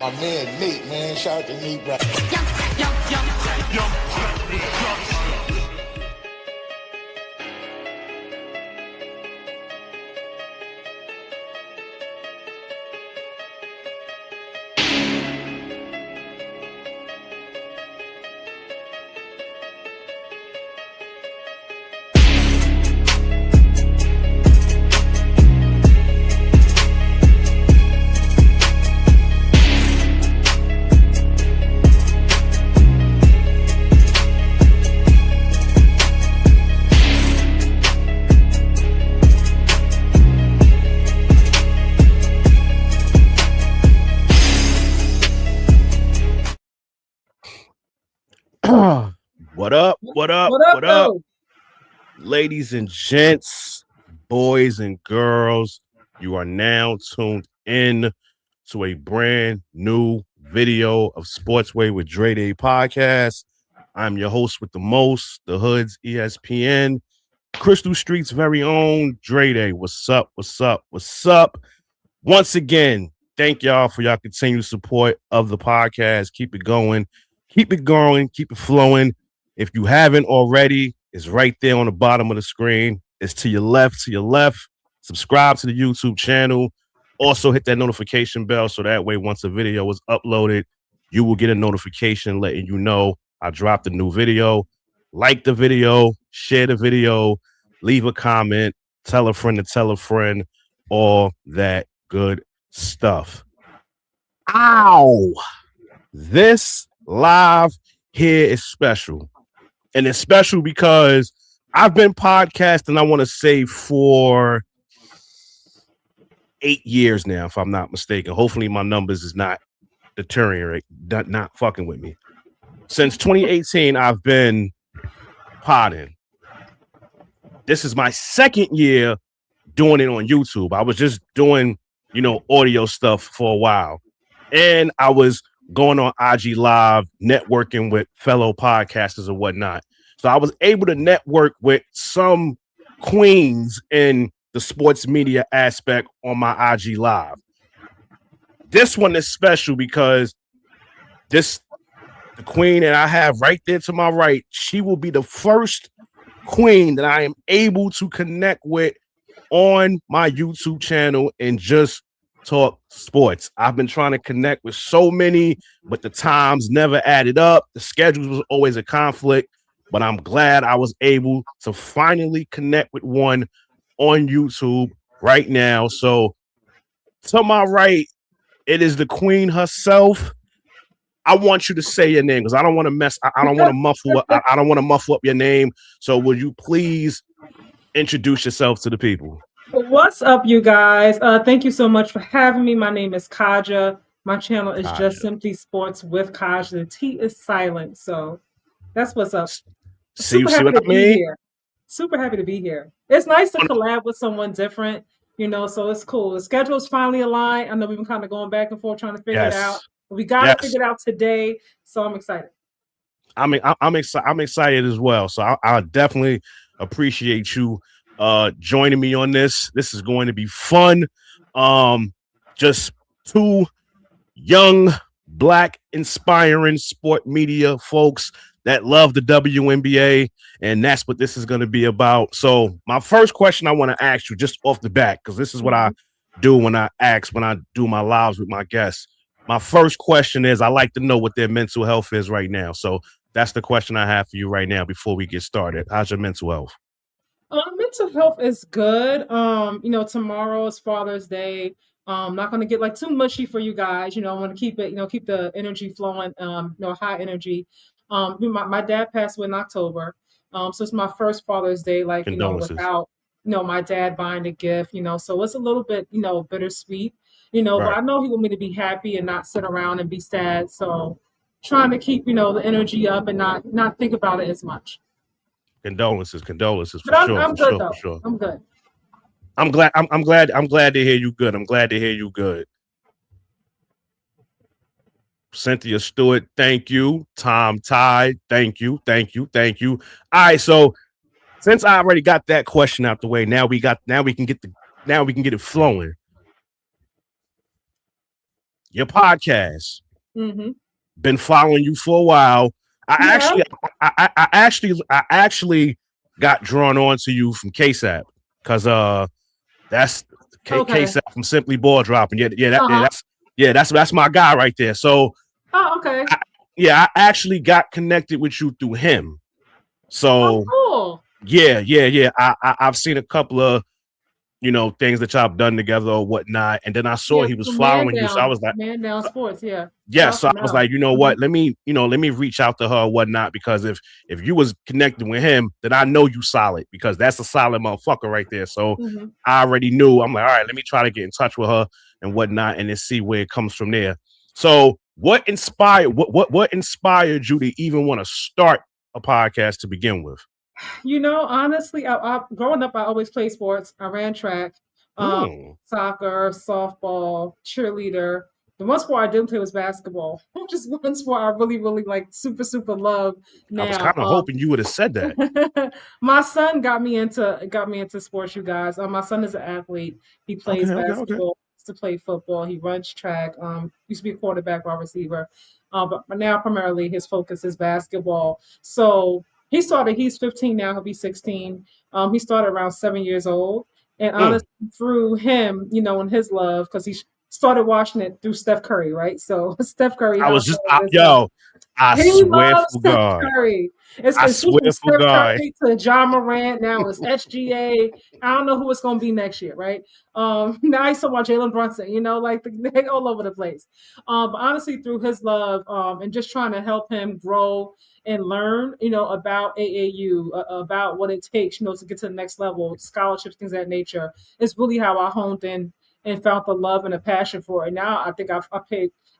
My man Nate, man, shout out to Nate. What up? What up? What up? Ladies and gents, boys and girls, you are now tuned in to a brand new video of Sportsway with Dray podcast. I'm your host with the most, the Hood's ESPN, Crystal Street's very own Dray. What's up? What's up? What's up? Once again, thank y'all for y'all continued support of the podcast. Keep it going. Keep it going. Keep it flowing. If you haven't already, it's right there on the bottom of the screen. It's to your left, Subscribe to the YouTube channel. Also hit that notification bell so that way once a video is uploaded, you will get a notification letting you know I dropped a new video. Like the video, share the video, leave a comment, tell a friend to tell a friend, all that good stuff. Ow! This live here is special. And it's special because I've been podcasting, I want to say, for 8 years now, if I'm not mistaken. Hopefully my numbers is not deteriorating, not fucking with me. Since 2018, I've been podding. This is my second year doing it on YouTube. I was just doing, audio stuff for a while. And I was going on IG Live, networking with fellow podcasters and whatnot. So I was able to network with some queens in the sports media aspect on my IG Live. This one is special because the queen that I have right there to my right, she will be the first queen that I am able to connect with on my YouTube channel and just talk sports. I've been trying to connect with so many, but the times never added up. The schedules was always a conflict, but I'm glad I was able to finally connect with one on YouTube right now. So to my right, it is the queen herself. I want you to say your name because I don't want to I don't want to muffle up. I don't want to muffle up your name. So will you please introduce yourself to the people? What's up, you guys? Thank you so much for having me. My name is Katja. My channel is just simply Sports with Katja. The T is silent, so that's what's up. See what I mean? Super happy to be here. It's nice to collab with someone different, so it's cool. The schedule's finally aligned. I know we've been kind of going back and forth trying to figure it out. We got it figured out today, so I'm excited. I'm excited as well. So I definitely appreciate you joining me on this. This is going to be fun. Just two young, Black, inspiring sport media folks that love the WNBA, and that's what this is going to be about. So my first question I want to ask you just off the bat, because this is what I do when I do my lives with my guests. My first question is I like to know what their mental health is right now. So that's the question I have for you right now before we get started. How's your mental health? Mental health is good. Tomorrow is Father's Day. I'm not going to get too mushy for you guys. I want to keep it, keep the energy flowing, high energy. My dad passed away in October. So it's my first Father's Day, without, my dad buying a gift, so it's a little bit, bittersweet, right. But I know he want me to be happy and not sit around and be sad. So trying to keep, the energy up and not think about it as much. Condolences for I'm good, though. Sure. I'm good. I'm glad to hear you good. I'm glad to hear you good. Cynthia Stewart, thank you. Tom Tide, thank you. All right, so since I already got that question out the way, now we can get it flowing. your podcast. Mm-hmm. Been following you for a while. Yeah. I actually got drawn on to you from KSAP because that's Okay. KSAP from Simply Ball Dropping. Uh-huh. That's my guy right there. So Oh, okay. I, I actually got connected with you through him. Oh, So cool. yeah. I've seen a couple of things that y'all have done together or whatnot, and then I saw Yeah, he was for Man following you, so I Down. was like, Man Down Sports, yeah. yeah. Shout out So to I was Mel. like, you know what? Let me reach out to her or whatnot, because if you was connected with him, then I know you solid, because that's a solid motherfucker right there. So Mm-hmm. I already knew. I'm like, all right, let me try to get in touch with her and whatnot, and then see where it comes from there. So what inspired you to even want to start a podcast to begin with? Honestly, growing up, I always played sports. I ran track, um, Hmm. soccer, softball, cheerleader. The one sport I didn't play was basketball, which is one sport I really, really like, super, super love I was now. kind of hoping you would have said that. My son got me into sports, you guys. My son is an athlete. He plays Okay. basketball, used to play football, he runs track, used to be a quarterback, wide receiver. But now primarily his focus is basketball. So he's 15 now, he'll be 16. He started around 7 years old. And Mm. honestly, through him, and his love, because he started watching it through Steph Curry, right? So Steph Curry I was just, household is like I he swear loves for Steph God. Curry. I It's switched from swear for Steph God. Curry to John Morant. Now it's SGA. I don't know who it's going to be next year, right? Now I saw about Jalen Brunson. Like they all over the place. But honestly, through his love, and just trying to help him grow and learn, about AAU, about what it takes, to get to the next level, scholarships, things of that nature. It's really how I honed in and found the love and a passion for it. Now I think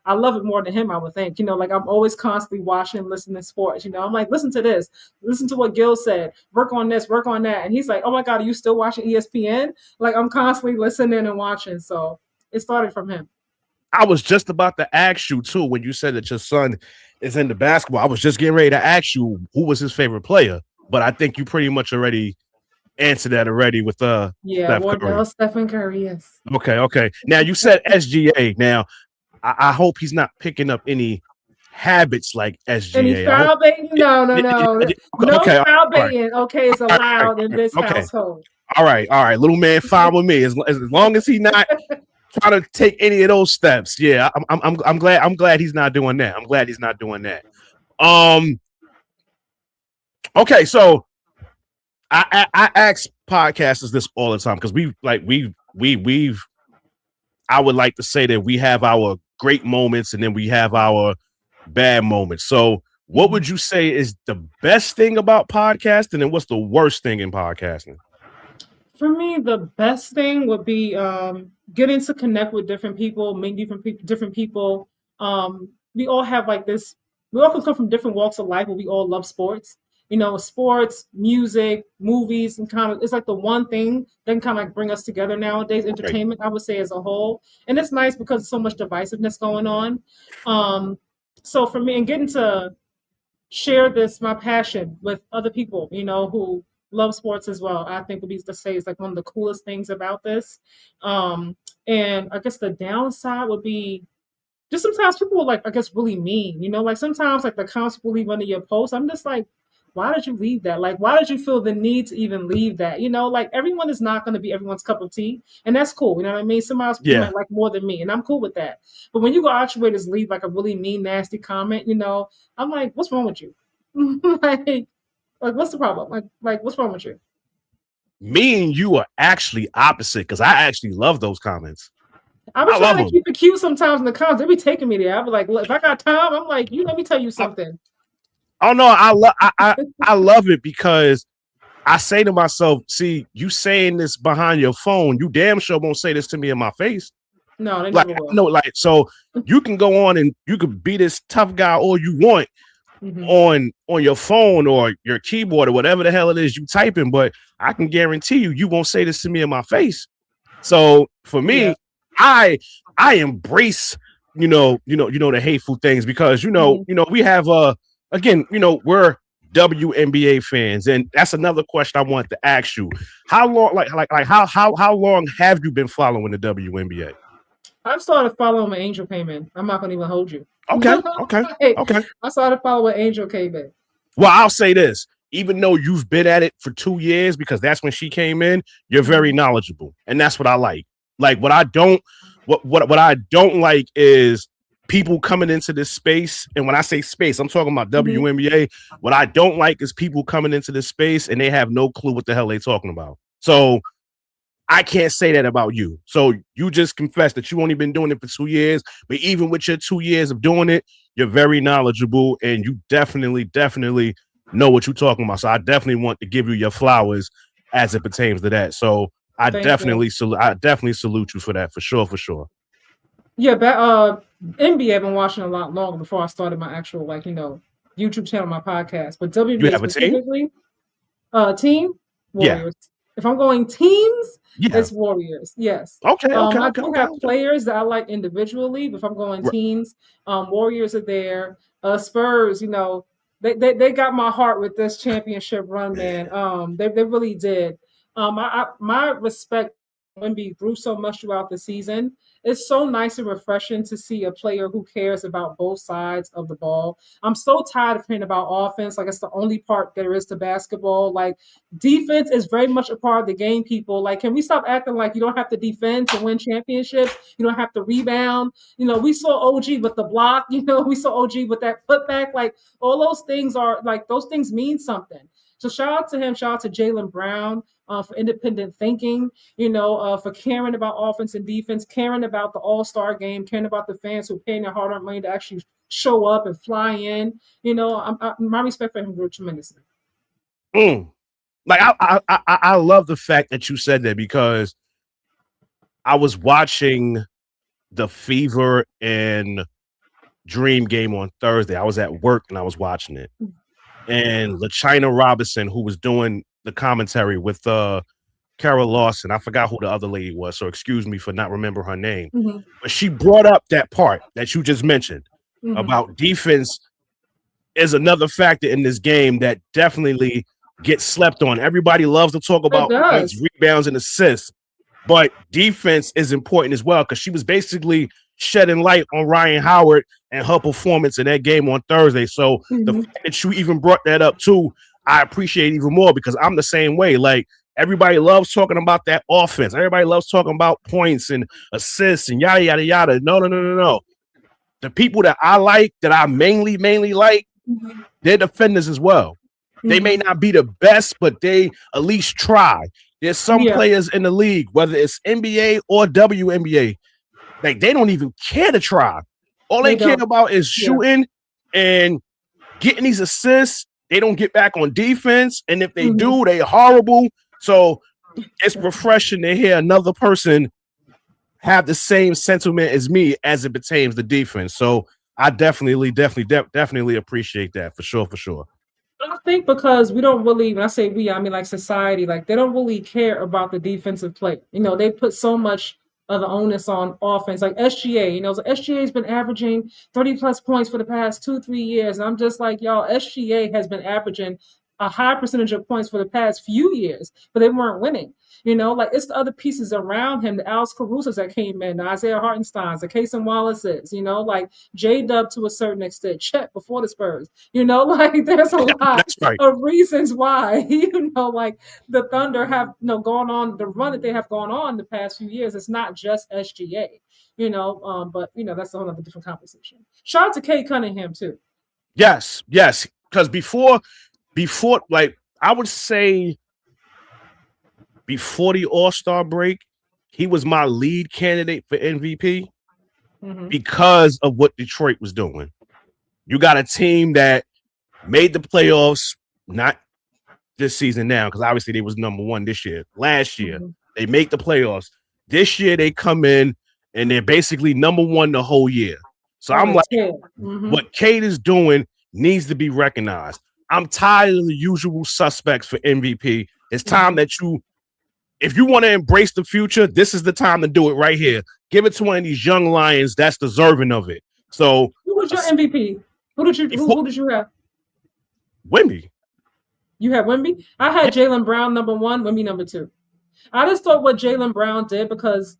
I love it more than him, I would think. Like I'm always constantly watching, listening to sports. I'm like, listen to this, listen to what Gil said, work on this, work on that. And he's like, oh my God, are you still watching ESPN? Like I'm constantly listening and watching. So it started from him. I was just about to ask you too, when you said that your son is into basketball. I was just getting ready to ask you who was his favorite player, but I think you pretty much already answered that already with Yeah, Steph Curry. Wardell, Stephen Curry, yes. Okay. Now you said SGA. Now I hope he's not picking up any habits like Any SGA. I hope. foul baiting? No, no, no. No Okay. foul All right. baiting. Okay, is All right. allowed in this Okay. household. All right. Little man, fine with me as long as he not trying to take any of those steps. Yeah, I'm glad. I'm glad he's not doing that. I'm glad he's not doing that. Um. Okay, so I ask podcasters this all the time because we've I would like to say that we have our great moments and then we have our bad moments. So what would you say is the best thing about podcasting and what's the worst thing in podcasting? For me, the best thing would be getting to connect with different people, meet different people. We all have like this. We all come from different walks of life, but we all love sports. Sports, music, movies, and kind of it's like the one thing that can kind of like bring us together nowadays. Right. Entertainment, I would say, as a whole, and it's nice because there's so much divisiveness going on. Um, so for me, and getting to share my passion with other people, who love sports as well. I think would be to say is like one of the coolest things about this. Um, and I guess the downside would be just sometimes people are like, I guess, really mean, like sometimes like the comments people leave under your post. I'm just like, why did you leave that? Like, why did you feel the need to even leave that? Like everyone is not going to be everyone's cup of tea, and that's cool. You know what I mean? Somebody else you Yeah. might like more than me, and I'm cool with that. But when you go out your way to leave like a really mean, nasty comment, I'm like, what's wrong with you? like, what's the problem? Like, what's wrong with you? Me and you are actually opposite because I actually love those comments. I be I trying love to them. keep it cute sometimes in the comments. They be taking me there. I be like, look, if I got time, I'm like, let me tell you something. Oh no, I love it because I say to myself, see, you saying this behind your phone, you damn sure won't say this to me in my face. No, they Like never will. no, like so you can go on and you could be this tough guy all you want on your phone or your keyboard or whatever the hell it is you typing, but I can guarantee you won't say this to me in my face. So for me, Yeah. I embrace the hateful things because we have again we're WNBA fans, and that's another question I want to ask you. How long, how long have you been following the WNBA? I started following when Angel came in. I'm not gonna even hold you. Okay. Hey, Okay. I started following when Angel came in. Well, I'll say this. Even though you've been at it for 2 years, because that's when she came in, you're very knowledgeable. And that's what I like. Like what I don't like is people coming into this space. And when I say space, I'm talking about Mhm. WNBA. What I don't like is people coming into this space and they have no clue what the hell they're talking about. So I can't say that about you. So you just confessed that you only been doing it for 2 years, but even with your 2 years of doing it, you're very knowledgeable and you definitely know what you're talking about. So I definitely want to give you your flowers as it pertains to that. So Thank you. I definitely salute you for that, for sure. Yeah, NBA I've been watching a lot longer before I started my actual YouTube channel, my podcast. But You WNBA have a team? specifically, team Yeah. Warriors. If I'm going teams, Yeah. it's Warriors. Yes. I do Okay. have players that I like individually, but if I'm going teams, Warriors are there. Spurs, they got my heart with this championship run, man. They really did. My respect Wemby grew so much throughout the season. It's so nice and refreshing to see a player who cares about both sides of the ball. I'm so tired of hearing about offense. Like it's the only part there is to basketball. Like defense is very much a part of the game, people. Like, can we stop acting like you don't have to defend to win championships? You don't have to rebound. We saw OG with the block, we saw OG with that putback. Like, all those things are like, those things mean something. So shout out to him, shout out to Jaylen Brown for independent thinking, for caring about offense and defense, caring about the all-star game, caring about the fans who are paying their hard-earned money to actually show up and fly in. My respect for him grew tremendously. Mm. Like I love the fact that you said that because I was watching the Fever and Dream game on Thursday. I was at work and I was watching it. And LaChina Robinson, who was doing the commentary with Carol Lawson, I forgot who the other lady was, so excuse me for not remembering her name. Mm-hmm. But she brought up that part that you just mentioned Mm-hmm. about defense is another factor in this game that definitely gets slept on. Everybody loves to talk It about points, does. rebounds, and assists, but defense is important as well because she was basically shedding light on Ryan Howard and her performance in that game on Thursday. So the fact that you even brought that up too, I appreciate even more because I'm the same way. Like everybody loves talking about that offense. Everybody loves talking about points and assists and yada yada yada. No. The people that I like, that I mainly like, they're defenders as well. They may not be the best, but they at least try. There's some players in the league, whether it's NBA or WNBA, like they don't even care to try. All they care about is shooting and getting these assists. They don't get back on defense, and if they do, they horrible. So it's refreshing to hear another person have the same sentiment as me as it pertains to defense. So I definitely appreciate that for sure. I think because we don't really, when I say we, I mean like society, like they don't really care about the defensive play. They put so much of the onus on offense. Like SGA, so SGA has been averaging 30 plus points for the past 2-3 years. And I'm just like, y'all, SGA has been averaging a high percentage of points for the past few years, but they weren't winning. Like it's the other pieces around him, the Alex Caruso's that came in, the Isaiah Hartensteins, the Kason Wallace's, like J Dub to a certain extent, Chet before the Spurs, like there's a lot of reasons why, like the Thunder have gone on the run that they have gone on the past few years. It's not just SGA, but that's a whole other different conversation. Shout out to Kate Cunningham too. Yes, because before, like I would say before the All-Star break, he was my lead candidate for MVP because of what Detroit was doing. You got a team that made the playoffs, not this season now, because obviously they was number one this year. Last year, they make the playoffs. This year, they come in and they're basically number one the whole year. So I'm like, what Kate is doing needs to be recognized. I'm tired of the usual suspects for MVP. It's time that if you want to embrace the future, this is the time to do it right here. Give it to one of these young lions that's deserving of it. So who was your MVP? Who did you have? Wemby. You had Wemby? I had Jaylen Brown number one, Wemby number two. I just thought what Jaylen Brown did because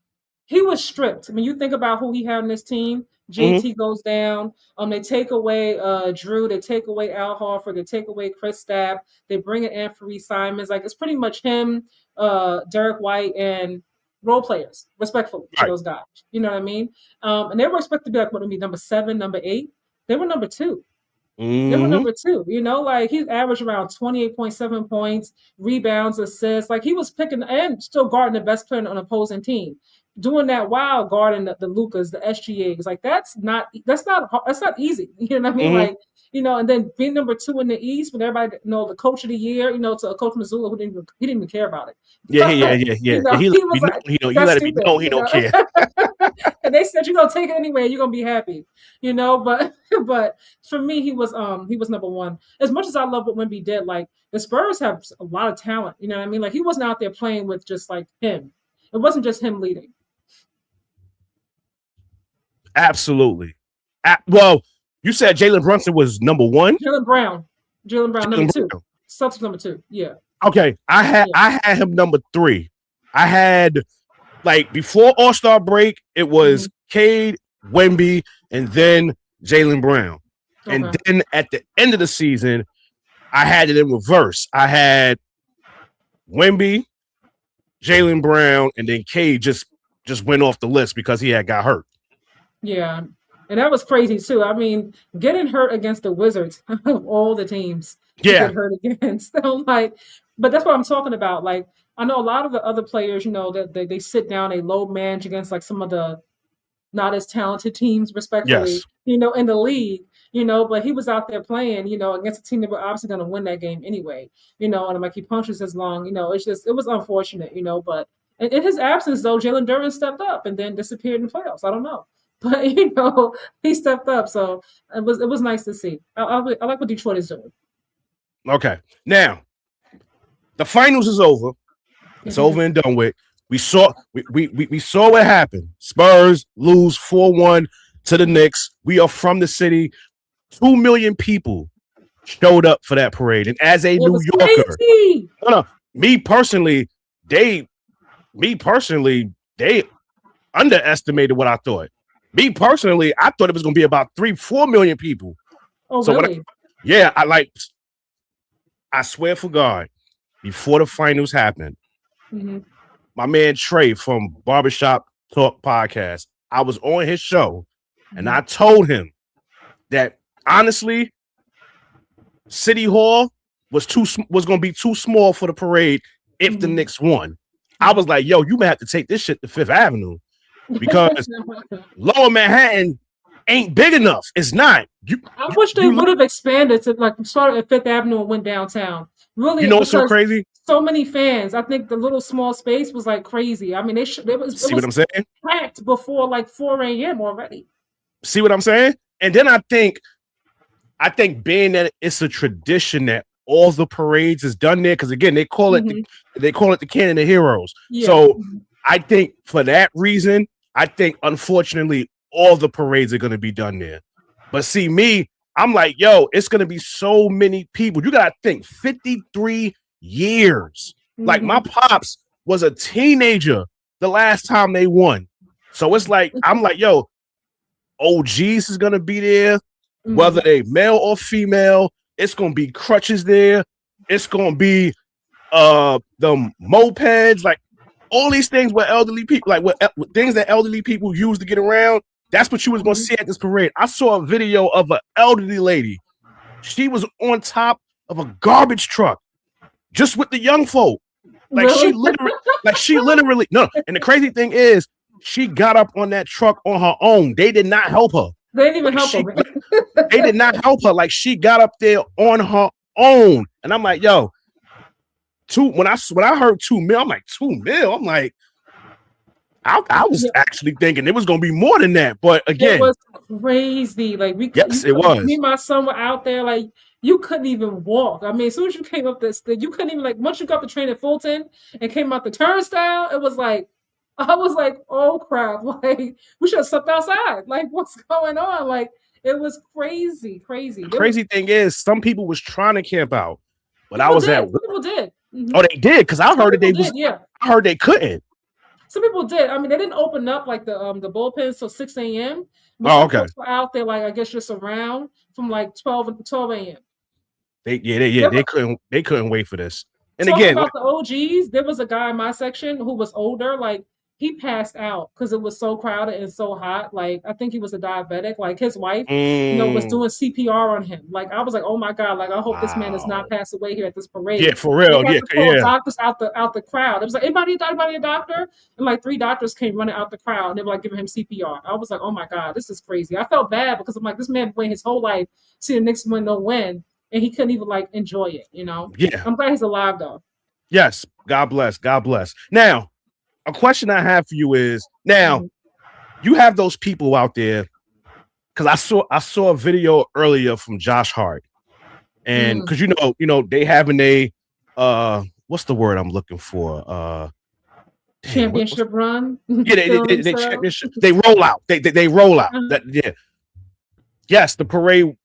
He was stripped. I mean, you think about who he had on this team. Mm-hmm. JT goes down. They take away Drew. They take away Al Horford. They take away Chris Stapp. They bring in Anthony Simons. Like it's pretty much him, Derek White, and role players, respectfully to Right. those guys. You know what I mean? And they were expected to be like what would be number 7, number 8. They were number 2. They were Mm-hmm. number 2. You know, like he averaged around 28.7 points, rebounds, assists. Like he was picking and still guarding the best player on an opposing team. Doing that while guarding the Lucas, the SGAs. Like that's not easy. You know what I mean? Mm-hmm. Like, you know, and then being number 2 in the East when everybody the coach of the year, to a coach Missoula who he didn't even care about it. Yeah, But, yeah. And he let he it be was like, known, he that's let it be stupid, known he don't care. And they said you're gonna take it anyway, you're gonna be happy, but but for me he was number 1. As much as I love what Wemby did, like the Spurs have a lot of talent, you know what I mean? Like he wasn't out there playing with just like him. It wasn't just him leading. Absolutely. Well, you said Jalen Brunson was number 1. Jalen Brown, number 2. Brown. Subs number 2. Yeah. Okay, I had him number 3. I had like before All-Star break, it was Cade, Wemby, and then Jalen Brown. Okay. And then at the end of the season, I had it in reverse. I had Wemby, Jalen Brown, and then Cade just went off the list because he had got hurt. Yeah. And that was crazy too. I mean, getting hurt against the Wizards of all the teams to get hurt against. I'm like, but that's what I'm talking about. Like, I know a lot of the other players, that they sit down, they load manage against like some of the not as talented teams, respectfully, in the league, but he was out there playing, against a team that were obviously going to win that game anyway, and I'm like, he punches as long, it was unfortunate, but in his absence, though, Jalen Duren stepped up and then disappeared in the playoffs. I don't know. But, he stepped up. So it was nice to see. I like what Detroit is doing. Okay. Now, the finals is over. It's over and done with. We saw what happened. Spurs lose 4-1 to the Knicks. We are from the city. 2 million people showed up for that parade. And as a New Yorker, me personally, they underestimated what I thought. Me personally, I thought it was going to be about 3-4 million people. Oh, so really? I swear for God, before the finals happened, my man Dray from Barbershop Talk podcast, I was on his show, and I told him that honestly, City Hall was going to be too small for the parade if the Knicks won. I was like, yo, you may have to take this shit to Fifth Avenue because Lower Manhattan ain't big enough. It's not. I wish they would have expanded to like started at Fifth Avenue and went downtown. Really, what's so crazy? So many fans. I think the little small space was like crazy. I mean, it was what I'm saying? Packed before like 4 a.m. already. See what I'm saying? And then I think being that it's a tradition that all the parades is done there, because again they call it the Cannon of Heroes. Yeah. So I think for that reason, unfortunately all the parades are going to be done there. But see me, I'm like, yo, it's going to be so many people. You got to think 53 years. Like my pops was a teenager the last time they won. So it's like, I'm like, yo, OGs is going to be there, whether they male or female. It's going to be crutches there. It's going to be the mopeds, like all these things where elderly people, like what things that elderly people use to get around. That's what you was going to see at this parade. I saw a video of an elderly lady. She was on top of a garbage truck just with the young folk. Like really? she literally no. And the crazy thing is, she got up on that truck on her own. They did not help her. They didn't even help her. They did not help her. Like she got up there on her own. And I'm like, yo, when I heard 2 mil, I'm like, 2 mil. I'm like, I was actually thinking it was gonna be more than that. But again, it was crazy. Like it was. Me and my son were out there, like you couldn't even walk. I mean, as soon as you came up this, you couldn't even like once you got the train at Fulton and came out the turnstile, it was like I was like, oh crap, like we should have slept outside. Like, what's going on? Like, it was crazy. The crazy thing is, some people was trying to camp out, but people did. Oh, they did? Because I heard I heard they couldn't. Some people did. I mean, they didn't open up like the bullpen till 6 a.m. But Oh, some okay. folks were out there, like I guess just around from like 12 a.m. They couldn't wait for this. And Talking again, about the OGs, there was a guy in my section who was older. Like he passed out because it was so crowded and so hot. Like I think he was a diabetic. Like his wife, was doing CPR on him. Like I was like, oh my god! Like I hope this man does not wow. pass away here at this Yeah, parade. for They real. had Yeah, to call yeah. doctors out the crowd. It was like anybody a doctor? And like 3 doctors came running out the crowd and they were like giving him CPR. I was like, oh my god, this is crazy. I felt bad because I'm like, this man waited his whole life to see the Knicks win no win, and he couldn't even like enjoy it. Yeah. I'm glad he's alive though. Yes. God bless. God bless. Now, a question I have for you is now Mhm. you have those people out there because I saw a video earlier from Josh Hart. And Mm. because they having what's the word I'm looking for? Dang, Championship run. yeah, Feeling they themselves. championship. They roll out. They roll out. Uh-huh. That yeah. Yes, the parade.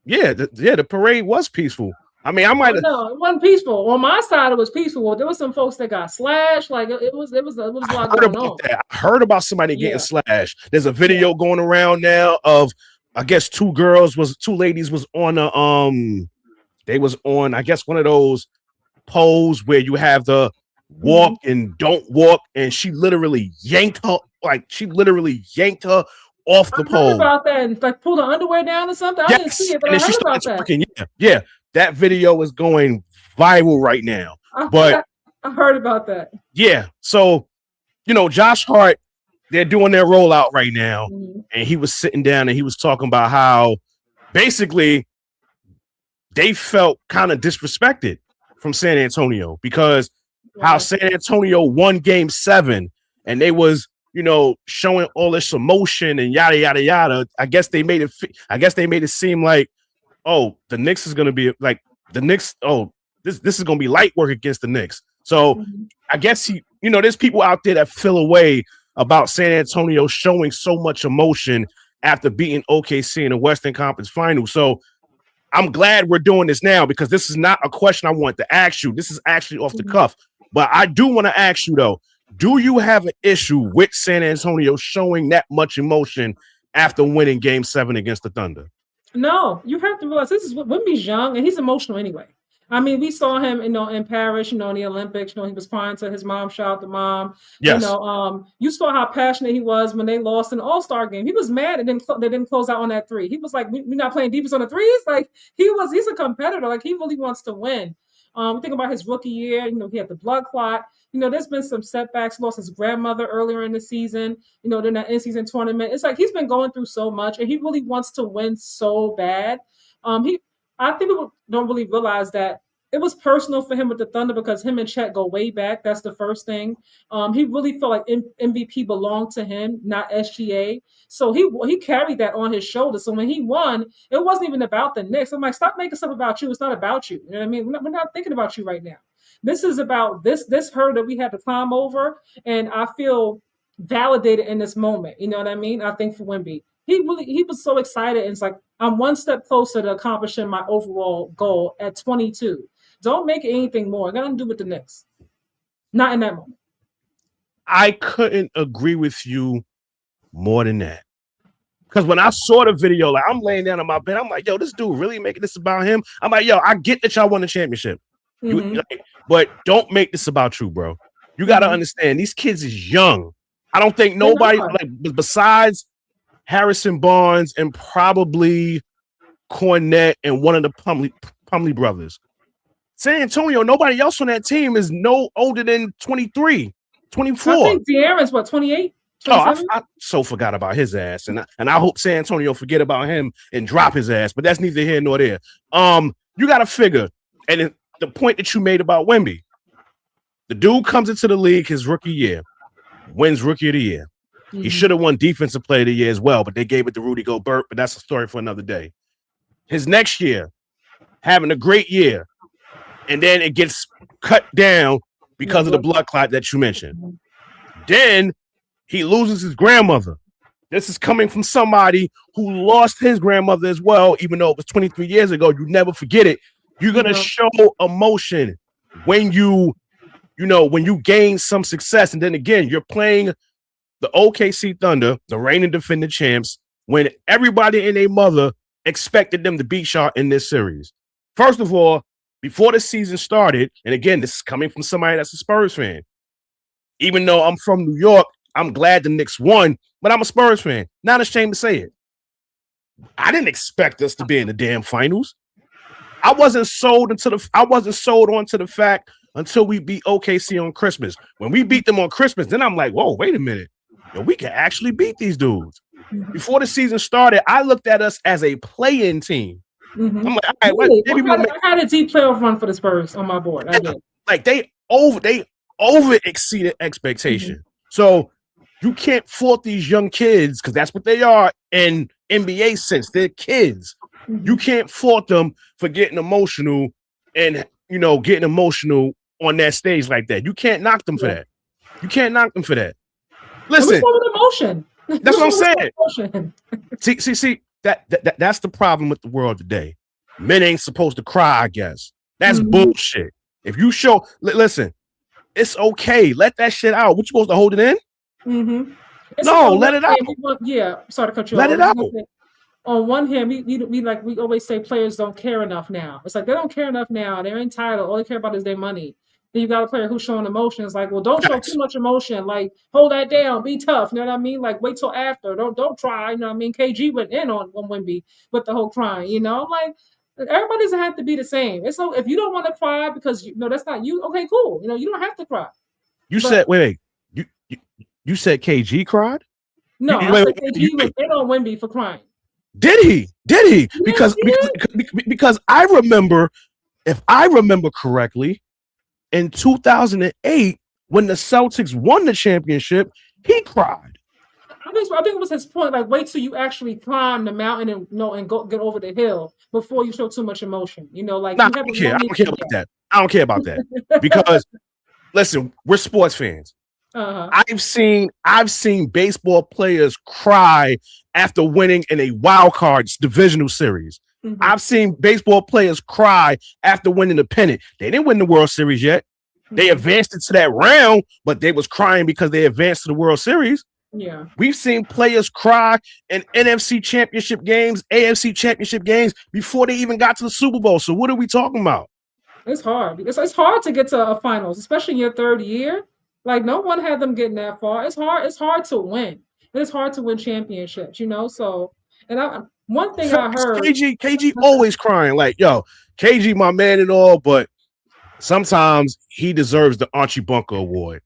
Yeah, the parade was peaceful. I mean, I might Oh have no, it wasn't peaceful. On my side, it was peaceful. There was some folks that got slashed. Like it was a lot heard going about on. that. I heard about somebody getting Yeah, slashed. There's a yeah. video going around now of I guess two ladies was on they was on I guess one of those poles where you have the walk Mhm. and don't walk, and she literally yanked her off I the heard pole. about that and like pull the underwear down or something. I didn't see Yes, it, but and I then she heard started about that. twerking. Yeah. That video is going viral right now. I, But I heard about that. yeah, so Josh Hart, they're doing their rollout right now, Mhm. and he was sitting down and he was talking about how basically they felt kind of disrespected from San Antonio because how Right. San Antonio won game 7 and they was, showing all this emotion and yada yada yada. I guess they made it seem like, oh, the Knicks is going to be like the Knicks, oh, this is going to be light work against the Knicks. So, Mhm. I guess there's people out there that feel away about San Antonio showing so much emotion after beating OKC in the Western Conference Finals. So, I'm glad we're doing this now because this is not a question I want to ask you. This is actually off the Mhm. cuff. But I do want to ask you, though, do you have an issue with San Antonio showing that much emotion after winning game 7 against the Thunder? No, you have to realize this is Wimby's young and he's emotional anyway. I mean, we saw him, in Paris, in the Olympics, he was crying to his mom, shout out to mom. Yes. You saw how passionate he was when they lost an All-Star game. He was mad and they didn't close out on that three. He was like, we're not playing defense on the threes. Like he's a competitor. Like he really wants to win. Think about his rookie year. He had the blood clot. There's been some setbacks. Lost his grandmother earlier in the season. During that in-season tournament. It's like he's been going through so much, and he really wants to win so bad. I think people don't really realize that it was personal for him with the Thunder because him and Chet go way back. That's the first thing. He really felt like MVP belonged to him, not SGA. So he carried that on his shoulders. So when he won, it wasn't even about the Knicks. I'm like, stop making stuff about you. It's not about you. You know what I mean? We're not thinking about you right now. This is about this hurdle that we had to climb over, and I feel validated in this moment. You know what I mean? I think for Wemby, he was so excited. And it's like I'm one step closer to accomplishing my overall goal at 22. Don't make it anything more. Got nothing to do with the Knicks. Not in that moment. I couldn't agree with you more than that. Because when I saw the video, like I'm laying down on my bed, I'm like, yo, this dude really making this about him. I'm like, yo, I get that y'all won the championship. Mm-hmm. But don't make this about you, bro. You got to understand, these kids is young. I don't think nobody, besides Harrison Barnes and probably Cornette and one of the Plumlee brothers. San Antonio, nobody else on that team is no older than 23, 24. I think De'Aaron's 28? Oh, I so forgot about his ass, and I hope San Antonio forget about him and drop his ass. But that's neither here nor there. You got to figure, and the point that you made about Wemby, the dude comes into the league his rookie year, wins Rookie of the Year. Mm-hmm. He should have won Defensive Player of the Year as well, but they gave it to Rudy Gobert. But that's a story for another day. His next year, having a great year, and then it gets cut down because of the blood clot that you mentioned. Mm-hmm. Then he loses his grandmother. This is coming from somebody who lost his grandmother as well, even though it was 23 years ago. You never forget it. You're going to show emotion when you when you gain some success, and then again, you're playing the OKC Thunder, the reigning defending champs, when everybody and their mother expected them to beat y'all in this series. First of all, before the season started, and again, this is coming from somebody that's a Spurs fan. Even though I'm from New York, I'm glad the Knicks won, but I'm a Spurs fan. Not ashamed to say it. I didn't expect us to be in the damn finals. I wasn't sold onto the fact until we beat OKC on Christmas. When we beat them on Christmas, then I'm like, whoa, wait a minute. Yo, we can actually beat these dudes. Before the season started, I looked at us as a play-in team. I'm like, all right, really? I had a deep playoff run for the Spurs on my board. I did. Like they over exceeded expectation. So you can't fault these young kids because that's what they are in NBA sense. They're kids. You can't fault them for getting emotional and getting emotional on that stage like that. You can't knock them for that. You can't knock them for that. Listen, emotion. That's what I'm saying. See, that's the problem with the world today. Men ain't supposed to cry, I guess. That's bullshit. If you show, listen, it's okay. Let that shit out. What you supposed to hold it in? No, let it out. Sorry to cut you off. Let it out. On one hand, we always say players don't care enough now. It's like they don't care enough now. They're entitled. All they care about is their money. Then you got a player who's showing emotions. Like, well, don't show too much emotion. Like, hold that down. Be tough. You know what I mean? Like, wait till after. Don't try. You know what I mean? KG went in on Wemby with the whole crying. Like, everybody doesn't have to be the same. It's so if you don't want to cry because that's not you. Okay, cool. You don't have to cry. Said wait. You said KG cried? No, I said KG went in on Wemby for crying. Did he? Because I remember, if I remember correctly, in 2008, when the Celtics won the championship, he cried. I think it was his point. Like, wait till you actually climb the mountain and go get over the hill before you show too much emotion. I don't care about that. Because listen, we're sports fans. I've seen baseball players cry after winning in a wild cards divisional series. I've seen baseball players cry after winning the pennant. They didn't win the World Series yet. They advanced into that round, but they was crying because they advanced to the World Series. Yeah. We've seen players cry in NFC championship games, AFC championship games before they even got to the Super Bowl. So what are we talking about? It's hard. It's hard to get to a finals, especially in your third year. Like, no one had them getting that far. It's hard to win. It's hard to win championships, So, and one thing I heard, KG always crying. Like, yo, KG, my man and all, but sometimes he deserves the Archie Bunker Award.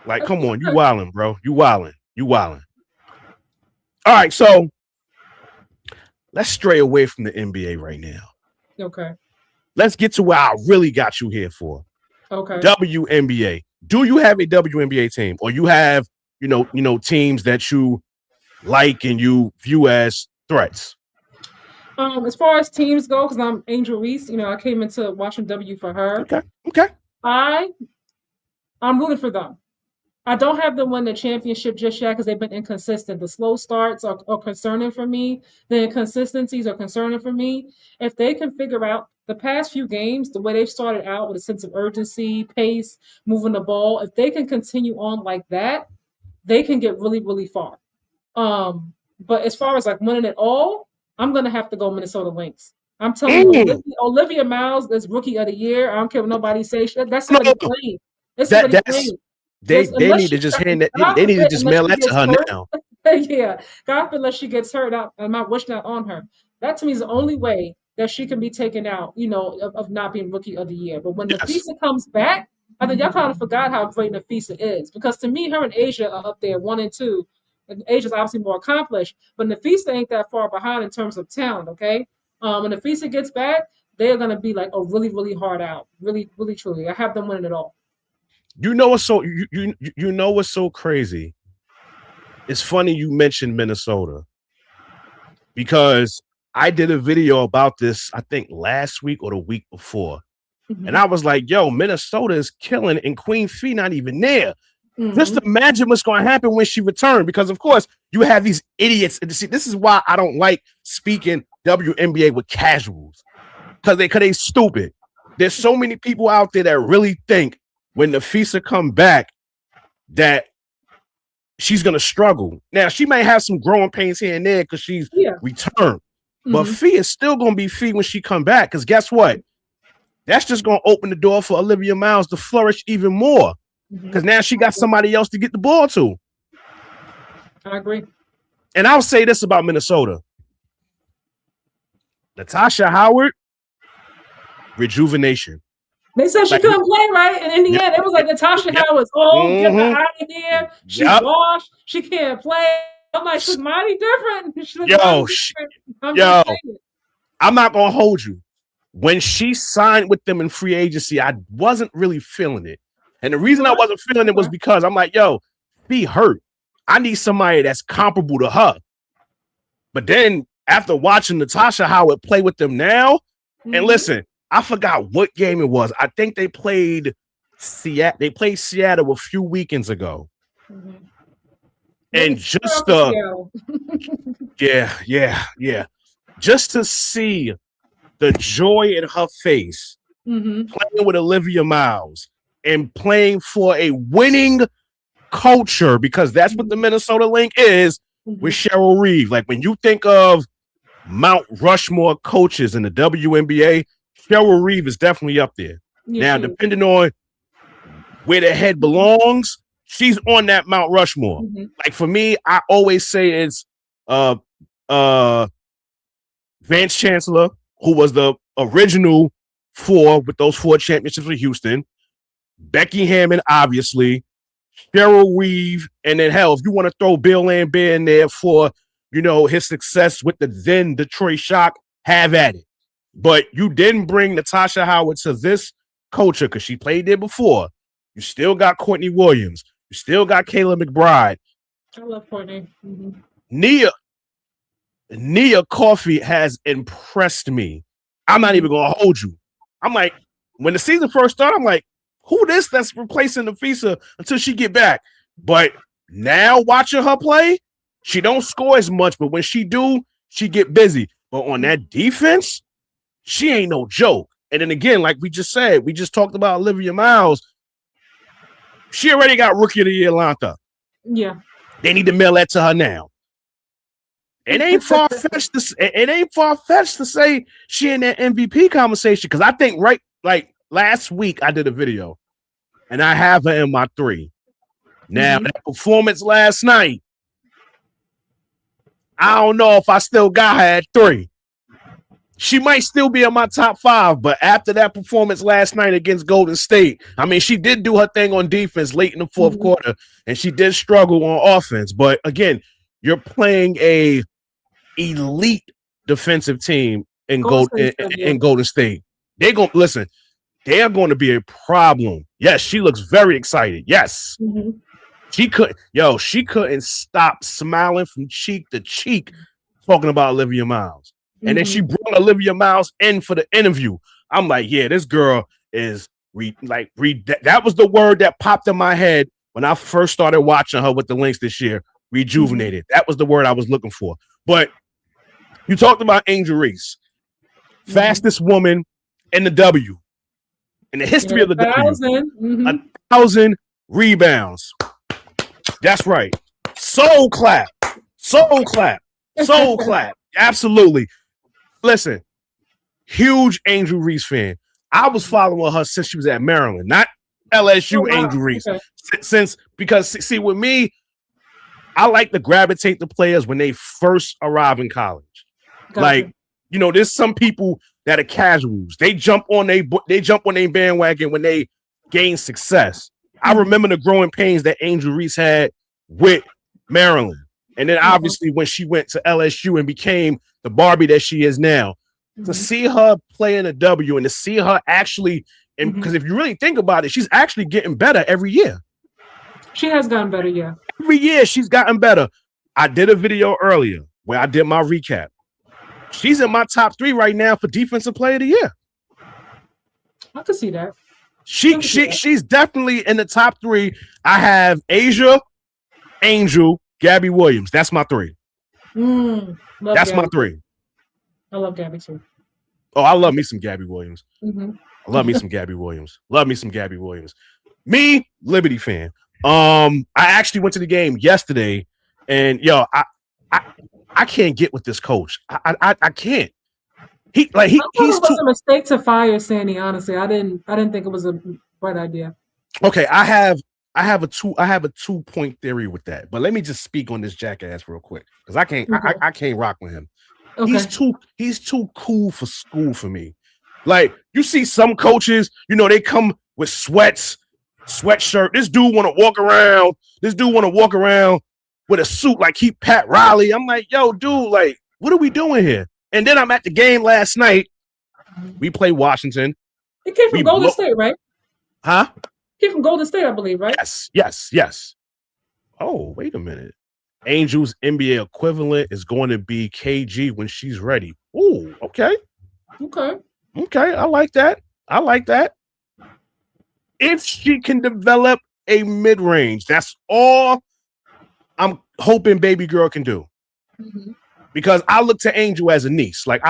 Like, come on, you wildin', bro. You wildin'. All right, so let's stray away from the NBA right now. Okay. Let's get to where I really got you here for. Okay. WNBA. Do you have a WNBA team, or you have, teams that you like and you view as threats? As far as teams go, because I'm Angel Reese, I came into watching W for her. Okay. I'm rooting for them. I don't have them win the championship just yet because they've been inconsistent. The slow starts are concerning for me. The inconsistencies are concerning for me. If they can figure out the past few games, the way they've started out with a sense of urgency, pace, moving the ball, if they can continue on like that, they can get really, really far. But as far as like winning it all, I'm going to have to go Minnesota Lynx. I'm telling you, Olivia Miles is Rookie of the Year. I don't care what nobody says. That's somebody playing. It's somebody playing. They need to just hand that. They need to just mail that to her now. Yeah, God forbid unless she gets hurt. I'm not wishing that on her. That to me is the only way that she can be taken out, of not being Rookie of the Year. But when Nafisa comes back, I think y'all kind of forgot how great Nafisa is, because to me, her and Asia are up there 1 and 2. And Asia's obviously more accomplished, but Nafisa ain't that far behind in terms of talent. Okay, when Nafisa gets back, they're gonna be like a really, really hard out. Really, really, truly. I have them winning it all. What's so crazy? It's funny you mentioned Minnesota, because I did a video about this, I think last week or the week before. And I was like, yo, Minnesota is killing, and Queen Fee not even there. Just imagine what's going to happen when she returned, because of course you have these idiots. See, this is why I don't like speaking WNBA with casuals, because they stupid. There's so many people out there that really think when Nafisa come back that she's gonna struggle. Now she may have some growing pains here and there because she's returned, but Fee is still gonna be Fee when she come back. Because guess what? That's just gonna open the door for Olivia Miles to flourish even more. Because now she got somebody else to get the ball to. I agree. And I'll say this about Minnesota. Natasha Howard, rejuvenation. They said she couldn't play, right? And in the end, it was like Natasha Howard's old, get her out of here. She's washed. She can't play. I'm like, she's mighty different. She I'm not going to hold you. When she signed with them in free agency, I wasn't really feeling it. And the reason I wasn't feeling it was because I'm like, yo, be hurt. I need somebody that's comparable to her. But then after watching Natasha Howard play with them now, and listen, I forgot what game it was. I think they played Seattle. They played Seattle a few weekends ago. And just just to see the joy in her face playing with Olivia Miles and playing for a winning culture, because that's what the Minnesota Link is with Cheryl Reeve. Like when you think of Mount Rushmore coaches in the WNBA, Cheryl Reeve is definitely up there. Now, depending on where the head belongs, she's on that Mount Rushmore. Like for me, I always say it's Vance Chancellor, who was the original with those 4 championships with Houston, Becky Hammond, obviously, Cheryl Reeve, and then hell, if you want to throw Bill Lambert in there for, his success with the then Detroit Shock, have at it. But you didn't bring Natasha Howard to this culture because she played there before. You still got Courtney Williams. You still got Kayla McBride. I love Courtney. Nia Coffey has impressed me. I'm not even going to hold you. I'm like, when the season first started, I'm like, who this that's replacing Nafisa until she get back? But now watching her play, she don't score as much, but when she do, she get busy. But on that defense, she ain't no joke. And then again, like we just said, we just talked about Olivia Miles. She already got Rookie of the Year lined up. Yeah. They need to mail that to her now. It ain't far-fetched to say she in that MVP conversation, because I think last week I did a video and I have her in my 3. Now that performance last night, I don't know if I still got her at 3. She might still be in my top 5, but after that performance last night against Golden State, I mean, she did do her thing on defense late in the fourth quarter, and she did struggle on offense. But again, you're playing a elite defensive team in Golden State. They're going to listen. They are going to be a problem. Yes, she looks very excited. Yes, she couldn't stop smiling from cheek to cheek talking about Olivia Miles. And then she brought Olivia Miles in for the interview. I'm like, yeah, this girl is that was the word that popped in my head when I first started watching her with the Lynx this year. Rejuvenated. That was the word I was looking for. But you talked about Angel Reese, fastest woman in the W, in the history of the W. 1,000 rebounds. That's right. Soul clap. Absolutely. Listen, huge Angel Reese fan. I was following her since she was at Maryland, not LSU. Angel Reese. Okay. Because with me, I like to gravitate to players when they first arrive in college. Like, there's some people that are casuals. They jump on their bandwagon when they gain success. I remember the growing pains that Angel Reese had with Maryland. And then obviously when she went to LSU and became the Barbie that she is now, to see her play in a W and to see her actually, because if you really think about it, she's actually getting better every year. She has gotten better, yeah. Every year she's gotten better. I did a video earlier where I did my recap. She's in my top 3 right now for Defensive Player of the Year. I could see that. She's definitely in the top 3. I have Asia, Angel, Gabby Williams. That's my 3. That's Gabby. My 3. I love Gabby too. Oh, I love me some Gabby Williams. I love me some Gabby Williams. Me, Liberty fan. I actually went to the game yesterday, and I can't get with this coach. I can't. I thought He's it was too a mistake to fire Sandy. Honestly, I didn't think it was a right idea. okay. I have a 2-point theory with that, but let me just speak on this jackass real quick because I can't Okay. I can't rock with him. Okay. He's too cool for school for me. Like you see some coaches, they come with sweatshirt. This dude want to walk around. This dude want to walk around with a suit like he Pat Riley. I'm like, yo, dude, like, what are we doing here? And then I'm at the game last night. We play Washington. He came from Golden State, right? Huh? He came from Golden State, I believe, right? Yes. Oh, wait a minute. Angel's NBA equivalent is going to be KG when she's ready. Ooh, okay. I like that. If she can develop a mid-range, that's all I'm hoping baby girl can do. Mm-hmm. Because I look to Angel as a niece. Like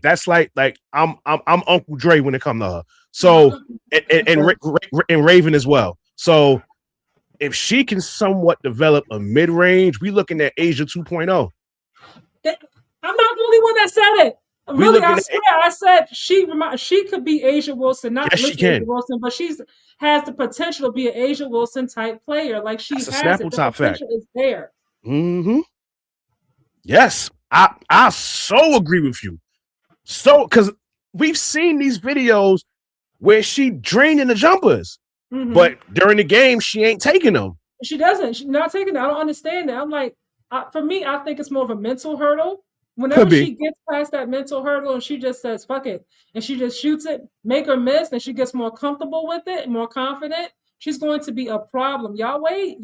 that's like I'm Uncle Dray when it comes to her. So and Raven as well. So if she can somewhat develop a mid-range, we looking at Asia 2.0. I'm not the only one that said it. Really, I swear, I said she could be Asia Wilson, not yes, she can. Asia Wilson, but has the potential to be an Asia Wilson type player. Like she That's has it. The potential is there. Mm-hmm. Yes, I so agree with you. So because we've seen these videos where she draining the jumpers, but during the game she ain't taking them. She doesn't. She's not taking them. I don't understand that. I'm like, for me, I think it's more of a mental hurdle. Whenever she gets past that mental hurdle and she just says, fuck it, and she just shoots it, make her miss, and she gets more comfortable with it, more confident, she's going to be a problem. Y'all wait.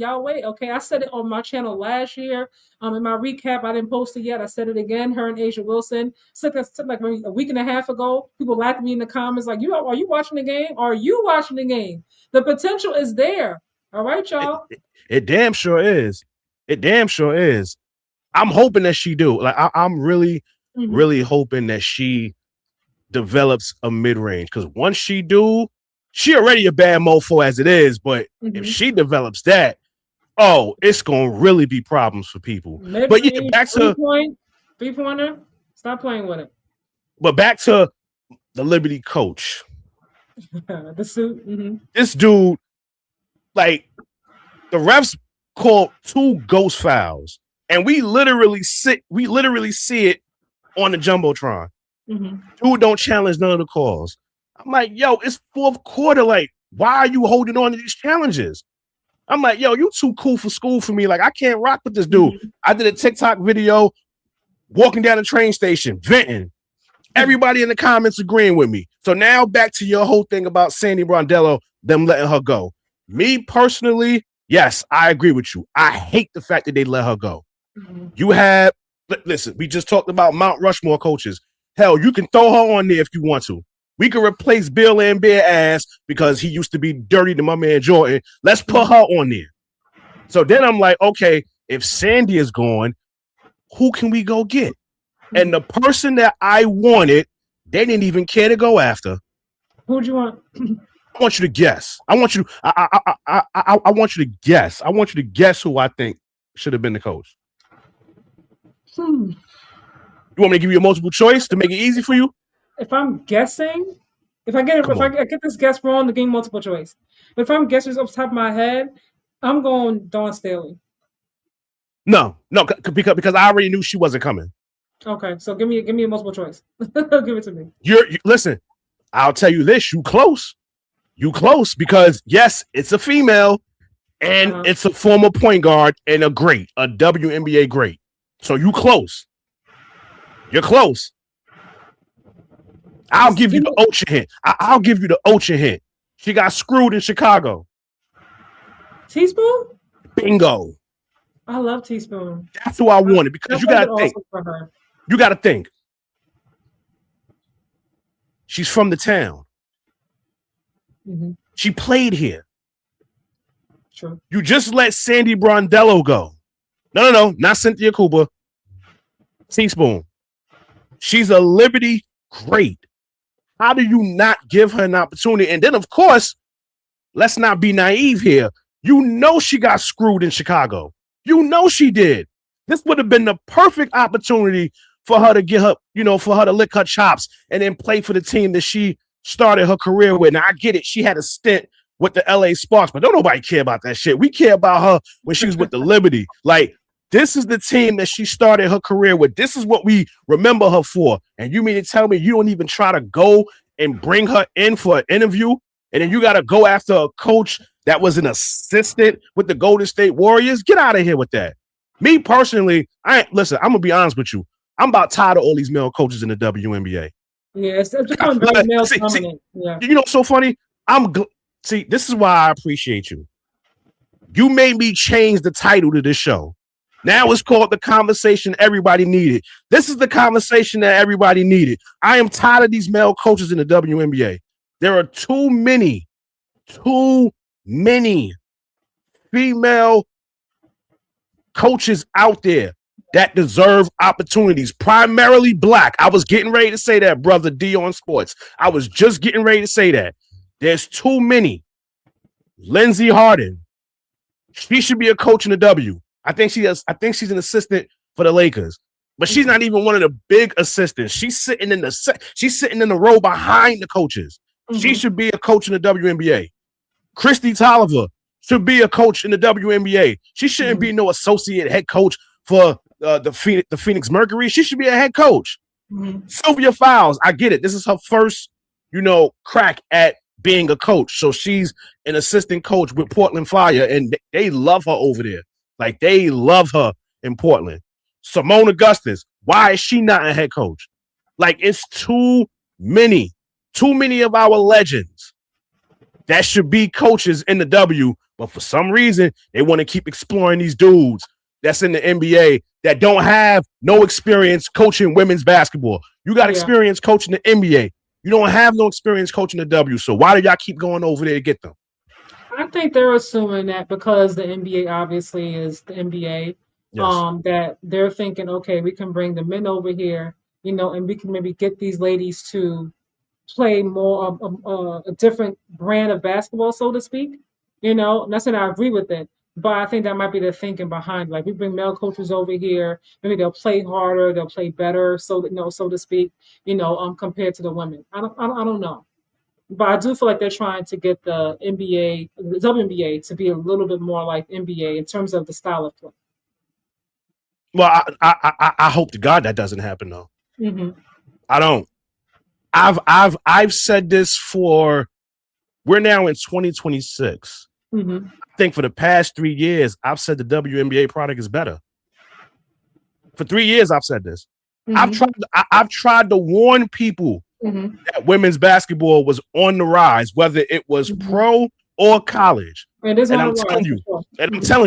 Okay, I said it on my channel last year. In my recap, I didn't post it yet. I said it again, her and Asia Wilson. Took like a week and a half ago. People laughed at me in the comments like, are you watching the game? Are you watching the game? The potential is there. All right, y'all. It damn sure is. I'm hoping that she do. Like I'm really hoping that she develops a mid-range because once she do, she already a bad mofo as it is. But if she develops that, it's gonna really be problems for people. Mid-range, but yeah, back to 3-pointer. Stop playing with it. But back to the Liberty coach. The suit. Mm-hmm. This dude, like the refs called 2 ghost fouls. And we literally see it on the Jumbotron. Dude don't challenge none of the calls. I'm like, yo, it's fourth quarter. Like, why are you holding on to these challenges? I'm like, yo, you too cool for school for me. Like, I can't rock with this dude. I did a TikTok video walking down the train station, venting. Everybody in the comments agreeing with me. So now back to your whole thing about Sandy Brondello, them letting her go. Me personally, yes, I agree with you. I hate the fact that they let her go. You have, listen, we just talked about Mount Rushmore coaches. Hell, you can throw her on there if you want to. We can replace Bill Lambert ass because he used to be dirty to my man Jordan. Let's put her on there. So then I'm like, okay, if Sandy is gone, who can we go get? And the person that I wanted, they didn't even care to go after. Who'd you want? I want you to guess. I want you to guess. I want you to guess who I think should have been the coach. You want me to give you a multiple choice to make it easy for you? If I'm guessing, if I get this guess wrong, the game multiple choice. But if I'm guessing off the top of my head, I'm going Dawn Staley. No, because I already knew she wasn't coming. Okay, so give me a multiple choice. Give it to me. Listen, I'll tell you this: you close because yes, it's a female and it's a former point guard and a WNBA great. So you close. You're close. I'll give you the Ocha hint. I'll give you the Ocha hint. She got screwed in Chicago. Teaspoon? Bingo. I love Teaspoon. That's who I wanted because you got to think. You got to think. She's from the town. She played here. True. You just let Sandy Brondello go. No, not Cynthia Cooper. Teaspoon. She's a Liberty great. How do you not give her an opportunity? And then, of course, let's not be naive here. You know she got screwed in Chicago. You know she did. This would have been the perfect opportunity for her to get her, for her to lick her chops and then play for the team that she started her career with. Now, I get it. She had a stint with the LA Sparks, but don't nobody care about that shit. We care about her when she was with the Liberty. Like, this is the team that she started her career with. This is what we remember her for. And you mean to tell me you don't even try to go and bring her in for an interview? And then you got to go after a coach that was an assistant with the Golden State Warriors? Get out of here with that. Me personally, I'm going to be honest with you. I'm about tired of all these male coaches in the WNBA. Yeah, it's becoming very male dominant. Yeah. You know what's so funny? This is why I appreciate you. You made me change the title to this show. Now it's called The Conversation Everybody Needed. This is the conversation that everybody needed. I am tired of these male coaches in the WNBA. There are too many female coaches out there that deserve opportunities, primarily black. I was getting ready to say that, brother D on Sports. I was just getting ready to say that. There's too many. Lindsey Harden. She should be a coach in the W. I think she's an assistant for the Lakers, but she's not even one of the big assistants. She's sitting in the row behind the coaches. Mm-hmm. She should be a coach in the WNBA. Christy Tolliver should be a coach in the WNBA. She shouldn't be no associate head coach for the Phoenix Mercury. She should be a head coach. Mm-hmm. Sylvia Fowles, I get it. This is her first, crack at being a coach. So she's an assistant coach with Portland Fire, and they love her over there. Like, they love her in Portland. Simone Augustus, why is she not a head coach? Like, it's too many of our legends that should be coaches in the W, but for some reason, they want to keep exploring these dudes that's in the NBA that don't have no experience coaching women's basketball. You got experience coaching the NBA. You don't have no experience coaching the W, so why do y'all keep going over there to get them? I think they're assuming that because the NBA obviously is the NBA, that they're thinking, okay, we can bring the men over here, and we can maybe get these ladies to play more a different brand of basketball, so to speak. Not saying I agree with it, but I think that might be the thinking behind. Like, we bring male coaches over here, maybe they'll play harder, they'll play better, so to speak, compared to the women. I don't know. But I do feel like they're trying to get the WNBA to be a little bit more like NBA in terms of the style of play. Well, I hope to God that doesn't happen though. Mm-hmm. I don't. I've said this we're now in 2026. Mm-hmm. I think for the past 3 years, I've said the WNBA product is better. For 3 years, I've said this. Mm-hmm. I've tried to warn people that women's basketball was on the rise, whether it was pro or college. And I'm telling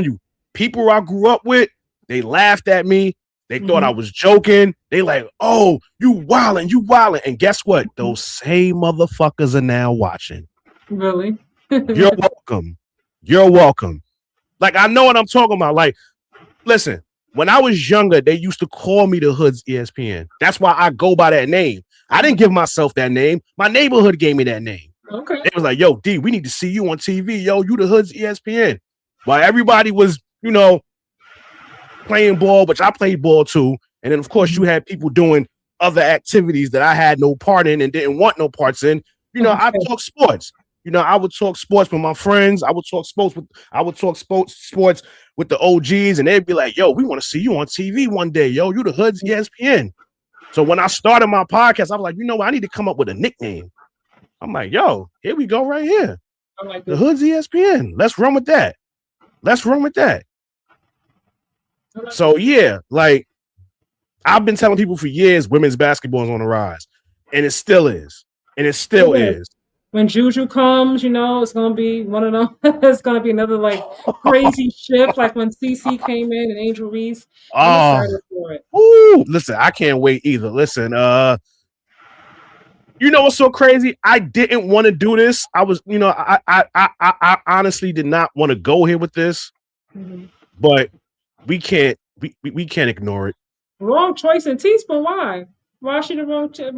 you, people I grew up with, they laughed at me. They thought I was joking. They like, oh, you wildin'. And guess what? Those same motherfuckers are now watching. Really? You're welcome. Like, I know what I'm talking about. Like, listen, when I was younger, they used to call me the Hood's ESPN. That's why I go by that name. I didn't give myself that name. My neighborhood gave me that name. Okay. They was like, yo, D, we need to see you on TV. Yo, you the Hood's ESPN. While everybody was, playing ball, which I played ball too. And then, of course, you had people doing other activities that I had no part in and didn't want no parts in. I talk sports. I would talk sports with my friends. I would talk sports with the OGs, and they'd be like, yo, we want to see you on TV one day. Yo, you the Hood's ESPN. So when I started my podcast, I was like, I need to come up with a nickname. I'm like, yo, here we go right here. I like the Hood's ESPN. Let's run with that. So, yeah, like, I've been telling people for years women's basketball is on the rise, and it still is. When Juju comes, it's going to be one of them. It's going to be another, like, crazy shift, like when CC came in and Angel Reese. I'm excited for it. Ooh, listen, I can't wait either. Listen, what's so crazy? I didn't want to do this. I was, I honestly did not want to go here with this, but we can't ignore it. Wrong choice in teaspoon. Why? Why should the wrong choice?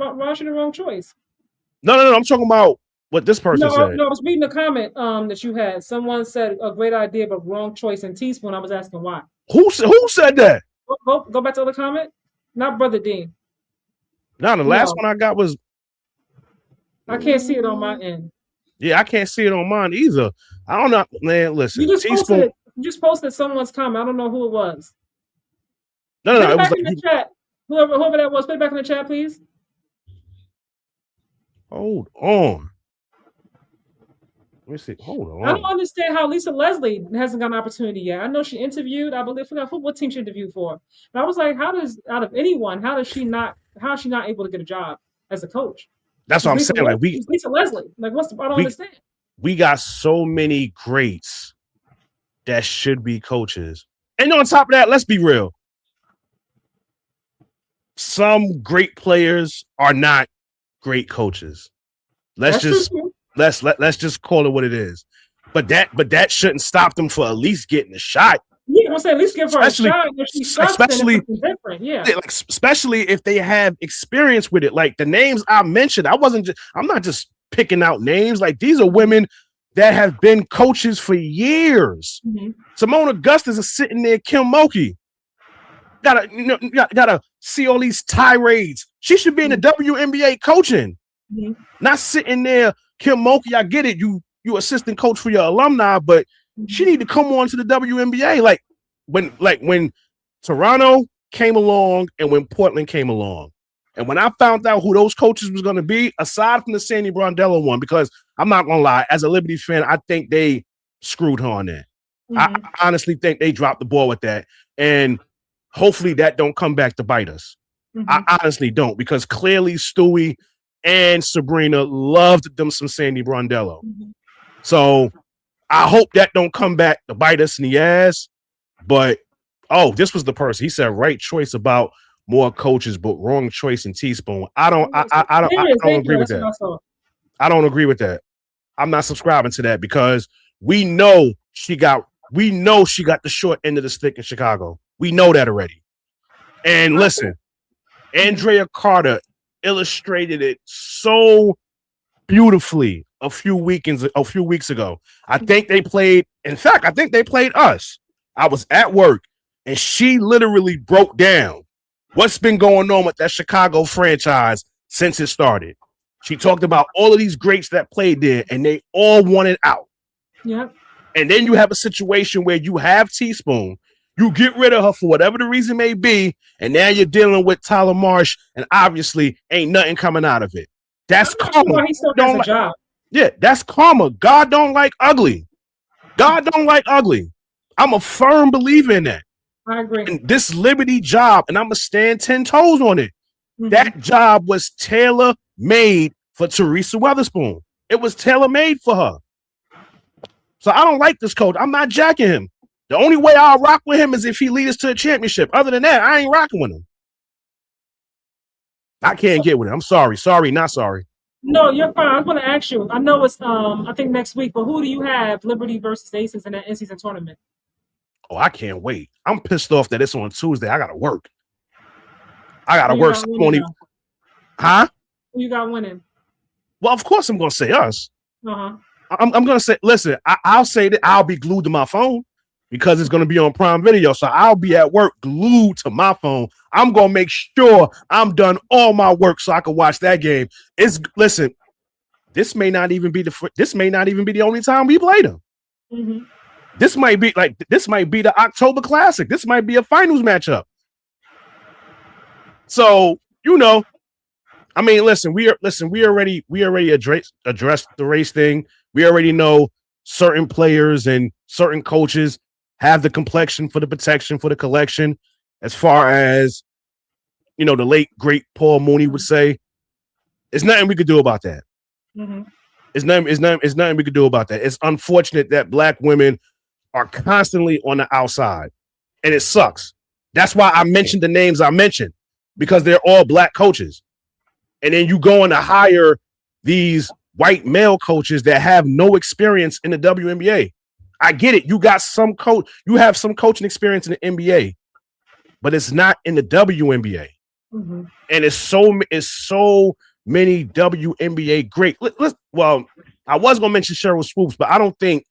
No. I'm talking about what this person said. No, I was reading the comment that you had. Someone said a great idea, but wrong choice in teaspoon. I was asking why. Who said that? Go back to the comment. Not Brother Dean. No, the last one I got was. I can't see it on my end. Yeah, I can't see it on mine either. I don't know, man. Listen, you just posted someone's comment. I don't know who it was. No. Put it back in the chat. Whoever that was, put it back in the chat, please. Hold on. Let me see. Hold on. I don't understand how Lisa Leslie hasn't got an opportunity yet. I know she interviewed. I believe what team she interviewed for. But I was like, out of anyone, how is she not able to get a job as a coach? That's what I'm saying. Like Lisa Leslie. Like, I don't understand. We got so many greats that should be coaches. And on top of that, let's be real. Some great players are not great coaches. Let's just call it what it is. But that shouldn't stop them for at least getting a shot. Yeah, I'm saying at least give her a shot. If she sucks, then it's different. Yeah. Like, especially if they have experience with it. Like the names I mentioned, I'm not just picking out names. Like these are women that have been coaches for years. Mm-hmm. Simone Augustus is sitting there, Kim Mulkey. Gotta see all these tirades. She should be in the WNBA coaching, not sitting there. Kim Mulkey, I get it. You assistant coach for your alumni, but she need to come on to the WNBA. Like when Toronto came along and when Portland came along, and when I found out who those coaches was going to be, aside from the Sandy Brondello one, because I'm not gonna lie, as a Liberty fan, I think they screwed her on that. I honestly think they dropped the ball with that, and hopefully that don't come back to bite us. I honestly don't, because clearly Stewie and Sabrina loved them some Sandy Brondello. So I hope that don't come back to bite us in the ass. But this was the person. He said right choice about more coaches, but wrong choice in teaspoon. I don't agree with that. I don't agree with that. I'm not subscribing to that because we know she got the short end of the stick in Chicago. We know that already. And listen, Andrea Carter illustrated it so beautifully a few weeks ago. I think they played us. I was at work and she literally broke down what's been going on with that Chicago franchise since it started. She talked about all of these greats that played there and they all wanted out. Yeah. And then you have a situation where you have Teaspoon, you get rid of her for whatever the reason may be, and now you're dealing with Tyler Marsh, and obviously ain't nothing coming out of it. That's karma. He still has a job. Yeah, that's karma. God don't like ugly. God don't like ugly. I'm a firm believer in that. I agree. And this Liberty job, and I'm going to stand 10 toes on it. That job was tailor-made for Teresa Weatherspoon. It was tailor-made for her. So I don't like this coach. I'm not jacking him. The only way I'll rock with him is if he leads us to a championship. Other than that, I ain't rocking with him. I can't get with it. I'm sorry. Sorry, not sorry. No, you're fine. I want to ask you. I know it's I think next week, but who do you have Liberty versus Aces in that in-season tournament? Oh, I can't wait. I'm pissed off that it's on Tuesday. I gotta work. Huh? Who you got winning? Well, of course I'm gonna say us. Uh-huh. I'm gonna say, listen, I'll say that I'll be glued to my phone because it's gonna be on Prime Video. So I'll be at work glued to my phone. I'm gonna make sure I'm done all my work so I can watch that game. Listen, this may not even be the only time we play them. Mm-hmm. This might be the October Classic. This might be a finals matchup. So, I mean, listen, we already addressed the race thing. We already know certain players and certain coaches have the complexion for the protection for the collection. As far as, the late great Paul Mooney would say, it's nothing we could do about that. Mm-hmm. It's nothing we could do about that. It's unfortunate that Black women are constantly on the outside, and it sucks. That's why I mentioned the names I mentioned, because they're all Black coaches. And then you go on to hire these white male coaches that have no experience in the WNBA. I get it. You have some coaching experience in the NBA, but it's not in the WNBA. Mm-hmm. And it's so many WNBA great. Well, I was gonna mention Cheryl Swoops, but I don't think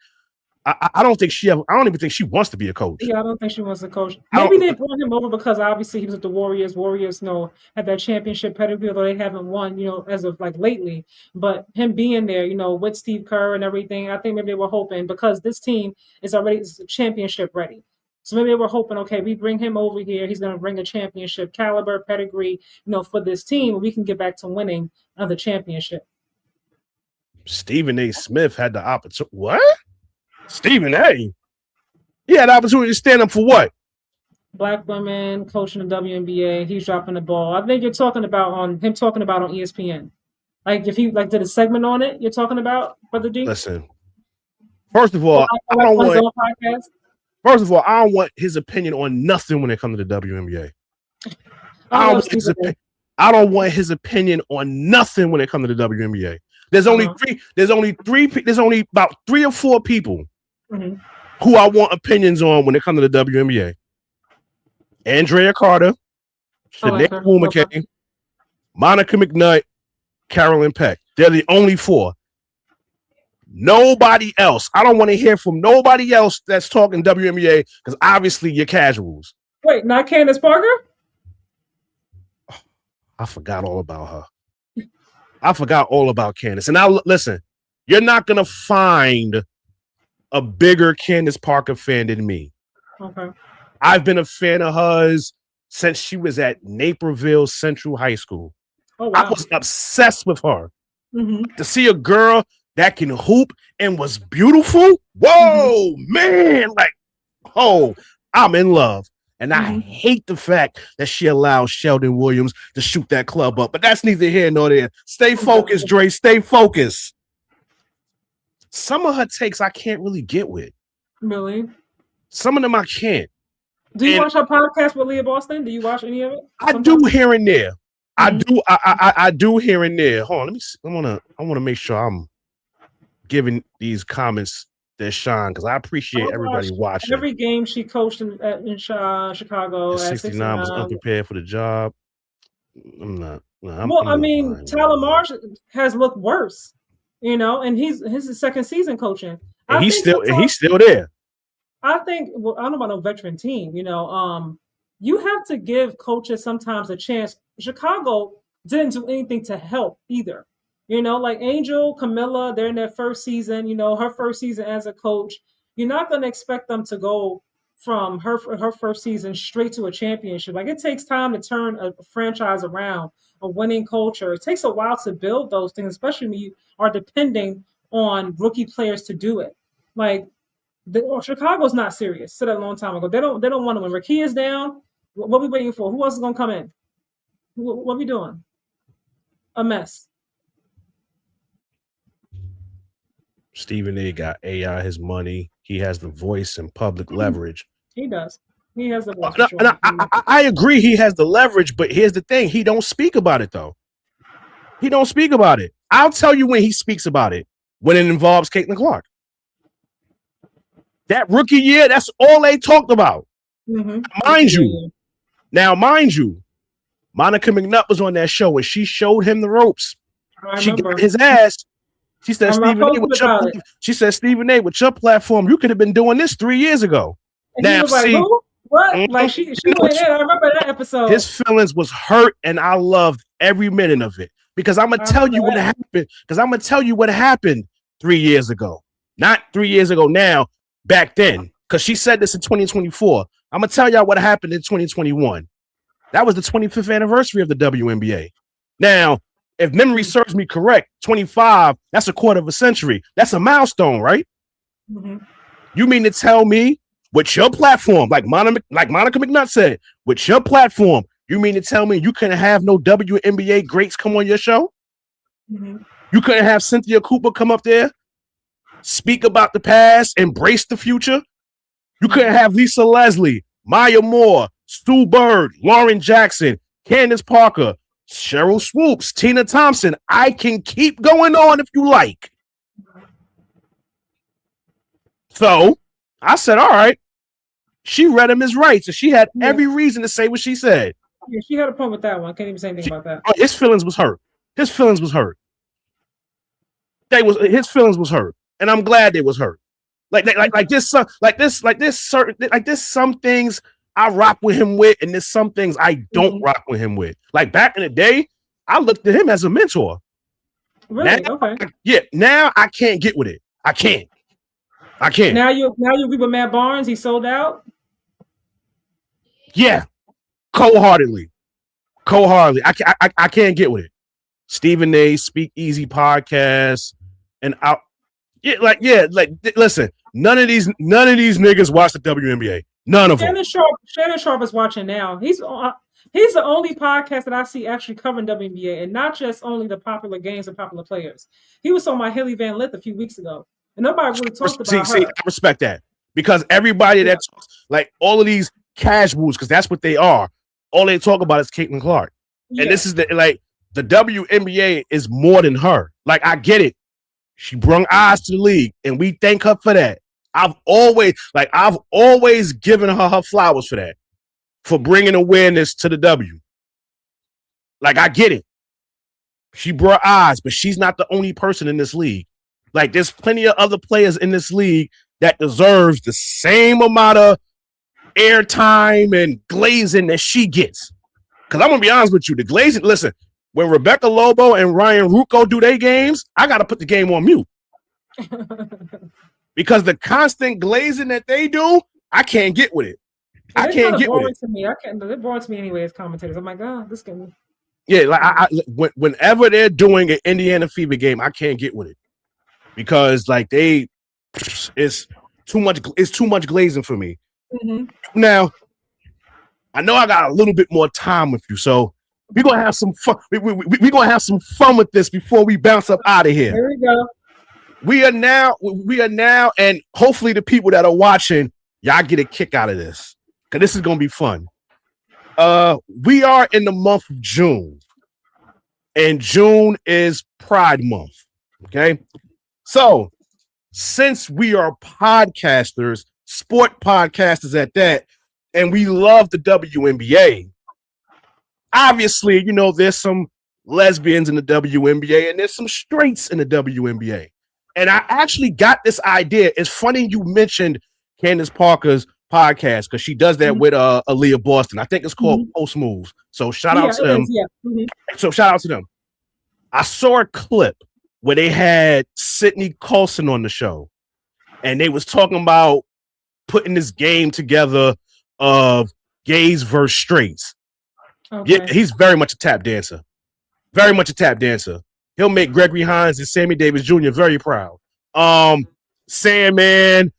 I don't even think she wants to be a coach. Yeah, I don't think she wants to coach. Maybe they brought him over because obviously he was with the Warriors. Warriors, had that championship pedigree, although they haven't won, as of like lately. But him being there, with Steve Kerr and everything, I think maybe they were hoping because this team is already championship ready. So maybe they were hoping, okay, we bring him over here. He's going to bring a championship caliber pedigree, for this team, and we can get back to winning another championship. Stephen A. Smith had the opportunity. What? Stephen A. He had the opportunity to stand up for what? Black women coaching the WNBA. He's dropping the ball. I think you're talking about on ESPN. Like if he did a segment on it, you're talking about, Brother D? Listen. First of all, I don't want his opinion on nothing when it comes to the WNBA. I don't want his opinion on nothing when it comes to the WNBA. There's only about 3 or 4 people who I want opinions on when it comes to the WNBA. Andrea Carter, Shanae Woomacay, Monica McNutt, Carolyn Peck. They're the only 4. Nobody else. I don't want to hear from nobody else that's talking WNBA because obviously you're casuals. Wait, not Candace Parker? I forgot all about her. I forgot all about Candace. And now listen, you're not going to find a bigger Candace Parker fan than me. Okay. I've been a fan of hers since she was at Naperville Central High School. Oh, wow. I was obsessed with her. To see a girl that can hoop and was beautiful. Whoa, man. I'm in love. And I hate the fact that she allowed Sheldon Williams to shoot that club up. But that's neither here nor there. Stay focused, Dray. Stay focused. Some of her takes I can't really get with. Really? Some of them I can't. Do you watch her podcast with Leah Boston? Do you watch any of it? I do here and there. I do here and there. Hold on, let me see. I want to make sure I'm giving these comments their shine because I appreciate everybody watching. Every game she coached in Chicago. 69 was unprepared for the job. I'm not. Tyler Marsh has looked worse, and he's his second season coaching. And he's still there. I think. Well, I don't know about no veteran team. You have to give coaches sometimes a chance. Chicago didn't do anything to help either. Like Angel, Camilla, they're in their first season, her first season as a coach. You're not going to expect them to go from her first season straight to a championship. Like it takes time to turn a franchise around, a winning culture. It takes a while to build those things, especially when you are depending on rookie players to do it. Like Chicago's not serious. Said that a long time ago. They don't want to win. Rakia's down. What are we waiting for? Who else is going to come in? What are we doing? A mess. Stephen A. got AI his money. He has the voice and public leverage. He does. He has the voice. I agree he has the leverage, but here's the thing. He don't speak about it, though. He don't speak about it. I'll tell you when he speaks about it, when it involves Caitlin Clark. That rookie year, that's all they talked about. Mind you, Monica McNutt was on that show and she showed him the ropes. She got his ass. She said, Stephen A, with your platform, you could have been doing this 3 years ago. And now, he was like, who? What? Like she went in. I remember that episode. His feelings was hurt, and I loved every minute of it. Because I'm gonna tell you what happened. Because I'm gonna tell you what happened 3 years ago. Not 3 years ago now, back then. Because she said this in 2024. I'm gonna tell y'all what happened in 2021. That was the 25th anniversary of the WNBA. Now, if memory serves me correct, 25, that's a quarter of a century. That's a milestone, right? You mean to tell me with your platform, like Monica McNutt said, with your platform, you mean to tell me you couldn't have no WNBA greats come on your show? You couldn't have Cynthia Cooper come up there, speak about the past, embrace the future? You couldn't have Lisa Leslie, Maya Moore, Stu Bird, Lauren Jackson, Candace Parker, Cheryl Swoops, Tina Thompson. I can keep going on if you like. So I said, all right. She read him his rights, and she had every reason to say what she said. Yeah, she had a point with that one. I can't even say anything about that. His feelings was hurt. his feelings was hurt. His feelings was hurt, and I'm glad they was hurt. Like this some things I rock with him with, and there's some things I don't rock with him with. Like back in the day, I looked at him as a mentor. Really? Now, Okay. Now I can't get with it. I can't. Now you agree with Matt Barnes? He sold out. Yeah, cold-heartedly. I can't get with it. Stephen A. Speak Easy podcast, and listen. None of these niggas watch the WNBA. None of them. Shannon Sharp is watching now. He's the only podcast that I see actually covering WNBA, and not just only the popular games and popular players. He was on my Haley Van Lith a few weeks ago, and nobody really talked about her. I respect that, because everybody that talks, like all of these casuals, because that's what they are. All they talk about is Caitlin Clark, and this is the WNBA is more than her. Like, I get it. She brung eyes to the league, and we thank her for that. I've always given her flowers for that, for bringing awareness to the W. Like, I get it. She brought eyes, but she's not the only person in this league. Like, there's plenty of other players in this league that deserves the same amount of airtime and glazing that she gets. Because I'm going to be honest with you, the glazing, listen, when Rebecca Lobo and Ryan Rucco do their games, I got to put the game on mute. Because the constant glazing that they do, I can't get with it. I can't get with it. They're boring to me anyway as commentators. I'm like, this can. Yeah, like whenever they're doing an Indiana Fever game, I can't get with it, because like it's too much glazing for me. Mm-hmm. Now, I know I got a little bit more time with you, so we're gonna have some fun. We're gonna have some fun with this before we bounce up out of here. Here we go. We are now, and hopefully the people that are watching, y'all get a kick out of this, because this is gonna be fun. We are in the month of June, and June is Pride Month. Okay, so since we are podcasters, sport podcasters at that, and we love the WNBA, obviously, there's some lesbians in the WNBA and there's some straights in the WNBA. And I actually got this idea. It's funny you mentioned Candace Parker's podcast, because she does that with Aaliyah Boston. I think it's called Post Moves. So shout out to them. So shout out to them. I saw a clip where they had Sydney Colson on the show, and they was talking about putting this game together of gays versus straights. Okay. Yeah, he's very much a tap dancer. Very much a tap dancer. He'll make Gregory Hines and Sammy Davis Jr. very proud. Sandman.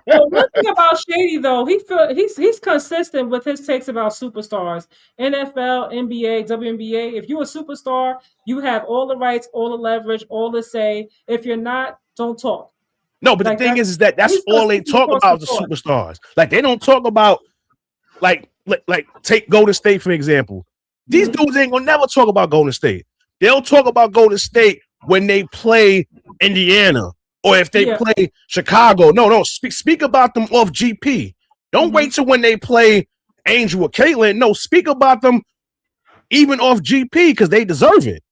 Well, one thing about Shady, though, he's consistent with his takes about superstars. NFL, NBA, WNBA. If you're a superstar, you have all the rights, all the leverage, all the say. If you're not, don't talk. No, but the thing is that's all they talk about, the superstars. Like, they don't talk about, like take Golden State, for example. These dudes ain't gonna never talk about Golden State. They'll talk about Golden State when they play Indiana, or if they play Chicago. No, speak about them off GP. Don't wait till when they play Angel or Caitlin. No, speak about them even off GP, because they deserve it.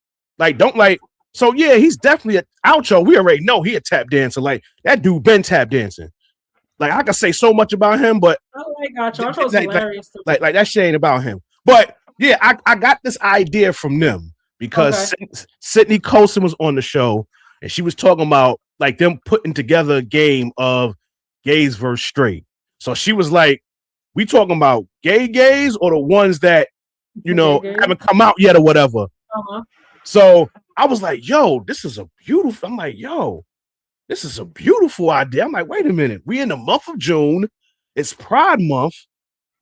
So yeah, he's definitely an outro. We already know he a tap dancer. Like, that dude been tap dancing. Like, I can say so much about him, but I like outro. Outro's hilarious. Like that shit ain't about him. But yeah, I got this idea from them, because Sydney Colson was on the show, and she was talking about like them putting together a game of gays versus straight. So she was like, we talking about gays or the ones that, haven't come out yet or whatever. So I was like, yo, this is a beautiful idea. I'm like, wait a minute. We in the month of June. It's Pride Month.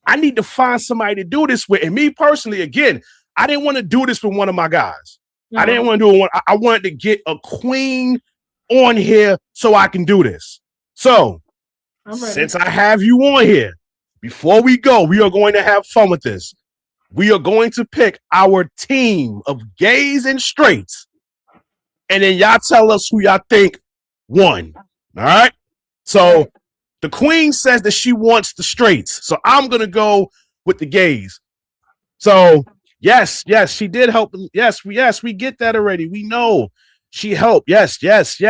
I need to find somebody to do this with. And me personally, again, I didn't want to do this with one of my guys. I didn't want to do it. I wanted to get a queen on here so I can do this. So since I have you on here, before we go, we are going to have fun with this. We are going to pick our team of gays and straights, and then y'all tell us who y'all think won. All right? So the queen says that she wants the straights, so I'm going to go with the gays. So Yes, she did help. Yes, we get that already. We know she helped. Yes. Yes,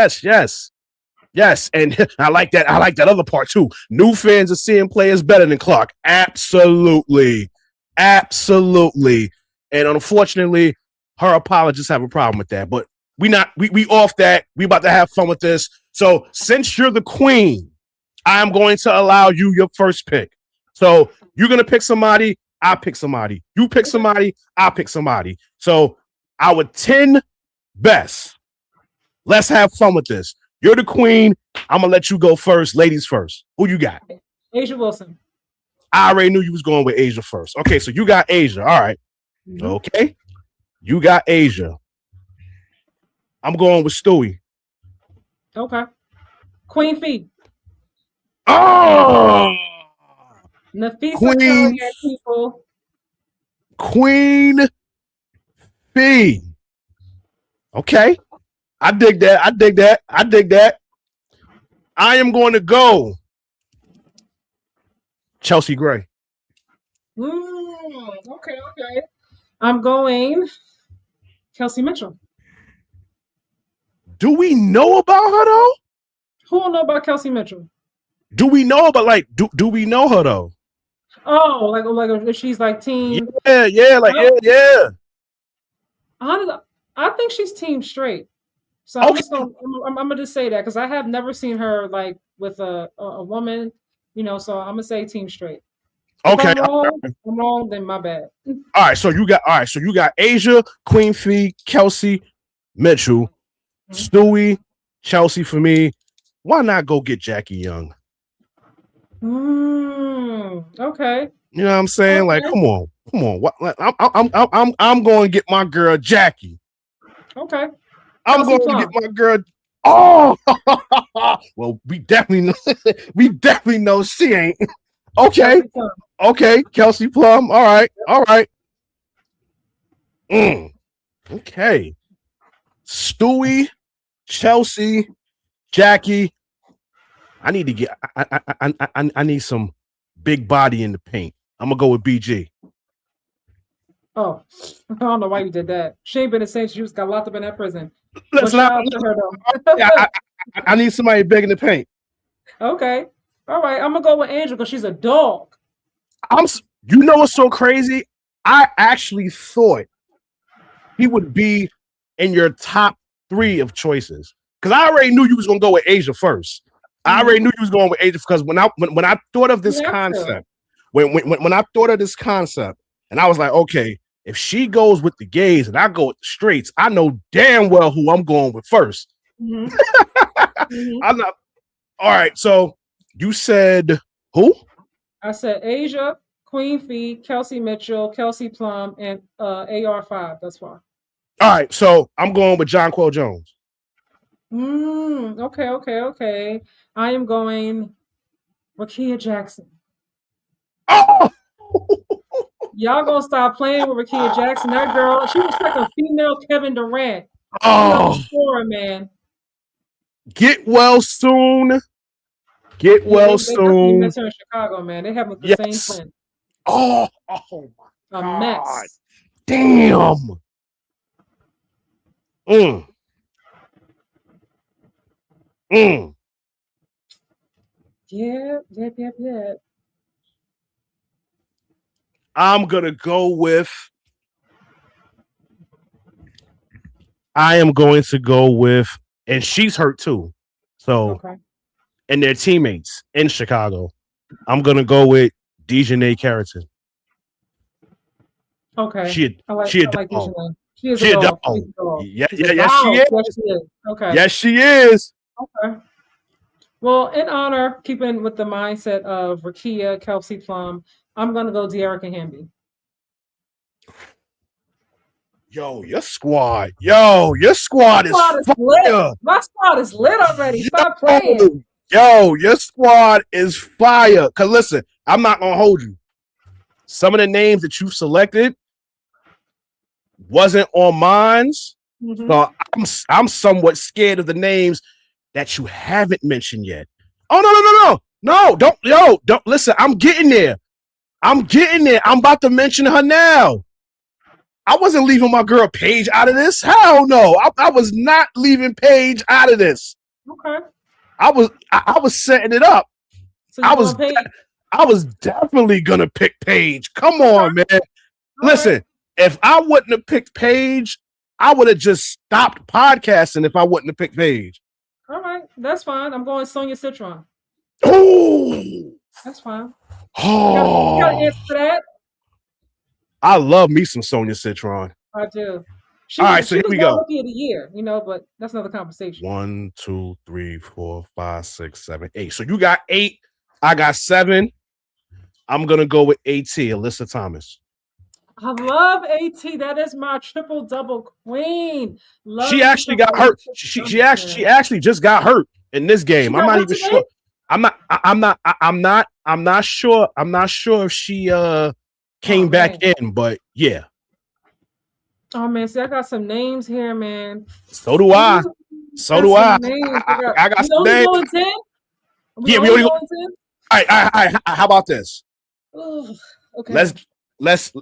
and I like that. I like that other part too. New fans are seeing players better than Clark. Absolutely. And unfortunately, her apologists have a problem with that. But we off that. We about to have fun with this. So since you're the queen, I am going to allow you your first pick. So you're gonna pick somebody. I pick somebody. You pick somebody. I pick somebody. So our 10 best. Let's have fun with this. You're the queen. I'm gonna let you go first. Ladies first. Who you got? Asia Wilson. I already knew you was going with Asia first. Okay, so you got Asia. All right. Mm-hmm. Okay. You got Asia. I'm going with Stewie. Okay. Queen Fee. Oh! Nafisa people. Queen Fee. Okay. I dig that. I am going to go Chelsea Gray. Okay. I'm going Kelsey Mitchell. Do we know about her though? Who will know about Kelsey Mitchell? Do we know about do we know her though? Oh, like if she's like team. Yeah. I think she's team straight. So I'm gonna just say that because I have never seen her like with a woman, so I'm gonna say team straight. If I'm wrong, then my bad. All right, so you got Asia, Queen Fee, Kelsey, Mitchell, Stewie, Chelsea for me. Why not go get Jackie Young? Okay. You know what I'm saying? Okay. Like, come on. I'm going to get my girl Jackie. Okay. I'm going to get my girl. Oh, well, we definitely know she ain't. Okay. Kelsey Plum. All right. Okay. Stewie, Chelsea, Jackie. I need to get. I need some big body in the paint. I'm gonna go with BG. Oh, I don't know why you did that. She ain't been the same. She just got locked up in that prison. I need somebody big in the paint. Okay. All right. I'm gonna go with Angel because she's a dog. You know what's so crazy? I actually thought he would be in your top 3 of choices because I already knew you was gonna go with Asia first. I already knew you was going with Asia because when I thought of this concept, when I thought of this concept, and I was like, okay, if she goes with the gays and I go with the straights, I know damn well who I'm going with first. I'm not. All right, so you said who? I said Asia, Queen Fee, Kelsey Mitchell, Kelsey Plum, and AR5. That's why. All right, so I'm going with John Quill Jones. Okay. I am going Rakia Jackson. Oh! Y'all gonna stop playing with Rakia Jackson. That girl, she was like a female Kevin Durant. Oh, sure, man. Get well soon. They in Chicago, man. They have the same twin. Oh my God. Mess. Damn. Yeah. I'm gonna go with. I am going to go with, and she's hurt too. So, and they're teammates in Chicago. I'm gonna go with Dejanay Carrington. Okay. She a dog. She is a dog. Yes, she is. Okay. Yes, she is. Okay. Well, in honor, keeping with the mindset of Rakia, Kelsey Plum, I'm gonna go De'Arica Hamby. Yo, your squad is fire. Lit. My squad is lit already. Stop playing. Yo, your squad is fire. Cause listen, I'm not gonna hold you. Some of the names that you selected wasn't on mine. So I'm somewhat scared of the names that you haven't mentioned yet. Oh no, don't listen. I'm getting there. I'm about to mention her now. I wasn't leaving my girl Paige out of this. Hell no. I was not leaving Paige out of this. Okay. I was setting it up. So you going Paige? I was definitely gonna pick Paige. Come on, man. All Listen, right. if I wouldn't have picked Paige, I would have just stopped podcasting if I wouldn't have picked Paige. All right, that's fine. I'm going Sonia Citron. Oh, that's fine. Oh, you gotta answer that. I love me some Sonia Citron. I do. All right, so here we go. Rookie of the year, but that's another conversation. 1, 2, 3, 4, 5, 6, 7, 8. So you got 8. I got 7. I'm gonna go with AT, Alyssa Thomas. I love AT. That is my triple double queen. She actually got hurt. She actually just got hurt in this game. I'm not even sure. I'm not sure. I'm not sure if she came back in, but yeah. Oh man, see, I got some names here, man. So do I. So do I. I got some names. Yeah, we only go 10. All right. How about this? Okay. Let's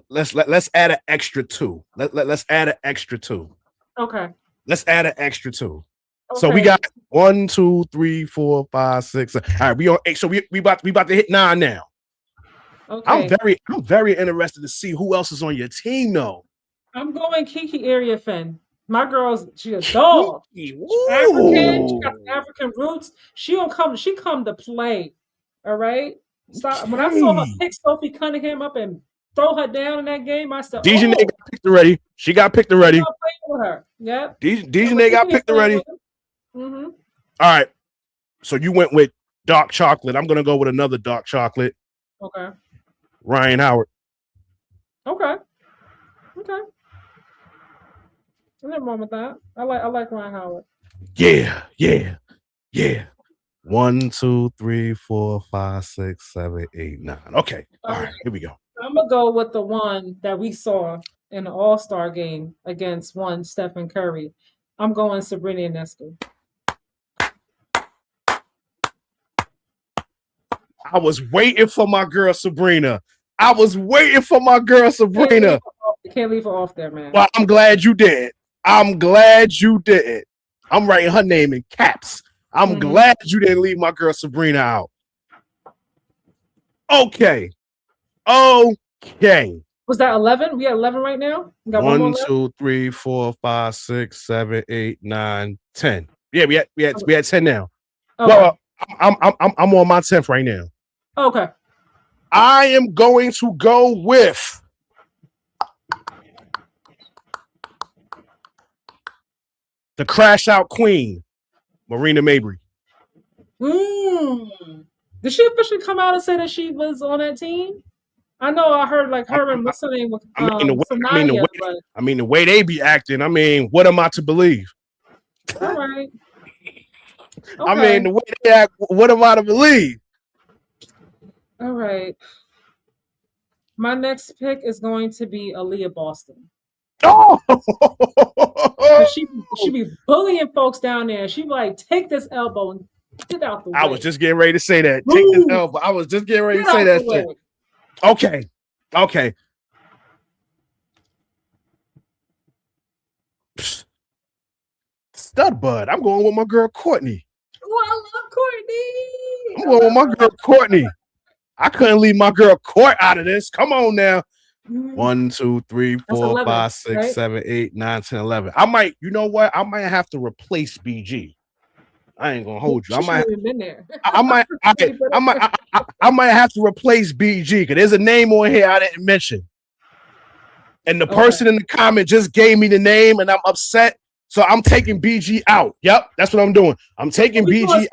add an extra 2. Let's add an extra 2. Okay. Let's add an extra 2. Okay. So we got 1, 2, 3, 4, 5, 6. 7. All right, we on 8. So we about to hit 9 now. Okay. I'm very interested to see who else is on your team, though. I'm going Kiki Area-Fin. My girl's she a dog. African, she got African roots. She come to play. All right. So when I saw her pick Sophie Cunningham up and throw her down in that game, I said, Dejanay got picked already. She got picked already. With her. Yep. Dejanay got picked already. Mm-hmm. All right. So you went with dark chocolate. I'm gonna go with another dark chocolate. Okay. Ryan Howard. Okay. Nothing wrong with that. I like Ryan Howard. Yeah. 1, 2, 3, 4, 5, 6, 7, 8, 9. Okay. All right. Here we go. I'm gonna go with the one that we saw in the All-Star game against Stephen Curry. I'm going Sabrina Ionescu. I was waiting for my girl Sabrina. Can't leave her off there, man. Well, I'm glad you did. I'm writing her name in caps. I'm glad you didn't leave my girl Sabrina out. Okay. Was that 11? We at 11 right now? 1, 2, 3, 4, 5, 6, 7, 8, 9, 10. Yeah, we had 10 now. Okay. Well, I'm on my 10th right now. Okay. I am going to go with the crash out queen, Marina Mabrey. Did she officially come out and say that she was on that team? I know I heard like her and what's her name was the way they be acting, what am I to believe? All right. Okay. The way they act, what am I to believe? All right. My next pick is going to be Aaliyah Boston. Oh, she be bullying folks down there. She be like, take this elbow and get out the way. I was just getting ready to say that. Take this elbow. I was just getting ready to say that shit. Okay. Stud bud. I'm going with my girl Courtney. Oh, I love Courtney. I'm going with my girl Courtney. I couldn't leave my girl Court out of this. Come on now. 1, 2, 3, 4, 11, 5, 6, right? 7, 8, 9, 10, 11. I might have to replace BG. I ain't gonna hold you. I might have to replace BG because there's a name on here I didn't mention. And the person in the comment just gave me the name and I'm upset. So I'm taking BG out. Yep, that's what I'm doing. I'm taking BG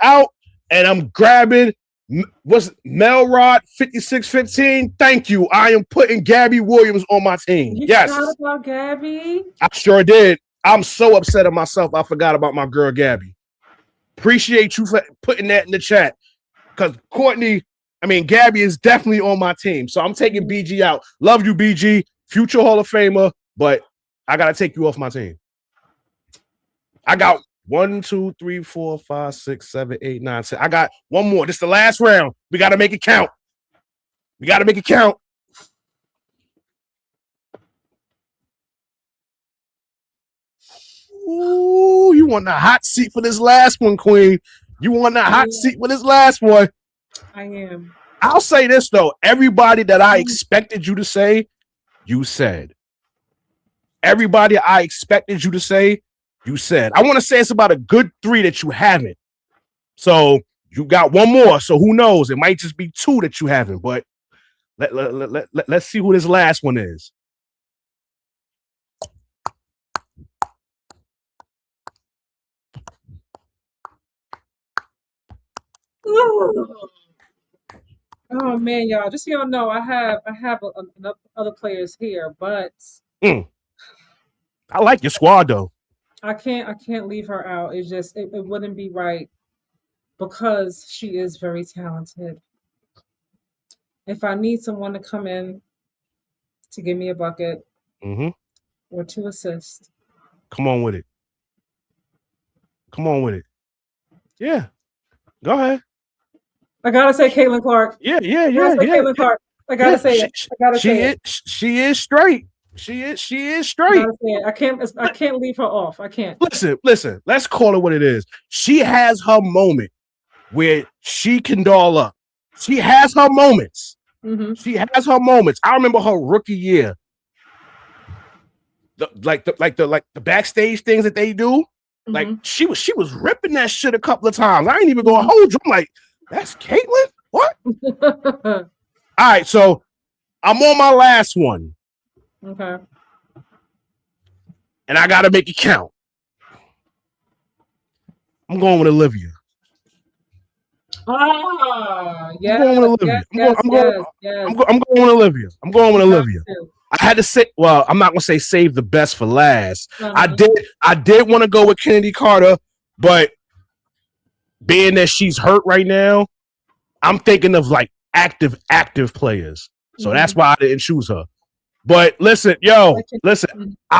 out. And I'm grabbing Melrod 5615. Thank you. I am putting Gabby Williams on my team. Yes. You forgot about Gabby? I sure did. I'm so upset at myself. I forgot about my girl Gabby. Appreciate you for putting that in the chat. Because Gabby is definitely on my team. So I'm taking BG out. Love you, BG. Future Hall of Famer. But I got to take you off my team. I got 1, 2, 3, 4, 5, 6, 7, 8, 9, 10. I got one more. This is the last round. We got to make it count. Ooh, you want the hot seat for this last one, Queen. You want the hot seat for this last one. I am. I'll say this, though. Everybody that I expected you to say, you said. Everybody I expected you to say, you said. I want to say it's about a good 3 that you haven't. So you got one more. So who knows? It might just be 2 that you haven't. But let's see who this last one is. Oh man, y'all! Just so y'all know, I have other players here, but I like your squad though. I can't leave her out. It's just it wouldn't be right because she is very talented. If I need someone to come in to give me a bucket or 2 assists, come on with it. Come on with it. Yeah, go ahead. I gotta say Caitlin Clark. Yeah. Caitlin Clark. I gotta say it. I gotta say it. She is straight. She is straight. I can't leave her off. I can't. Listen. Let's call it what it is. She has her moment where she can doll up. She has her moments. She has her moments. I remember her rookie year. The backstage things that they do. Like she was ripping that shit a couple of times. I ain't even gonna hold you. I'm like, that's Caitlin? What? All right, so I'm on my last one. Okay. And I gotta make it count. I'm going with Olivia. Yeah. I'm going with Olivia. I'm going with Olivia. I'm going with Olivia. I had to say, well, I'm not gonna say save the best for last. I did want to go with Kennedy Carter, but being that she's hurt right now, I'm thinking of like active players. So that's why I didn't choose her. But listen, I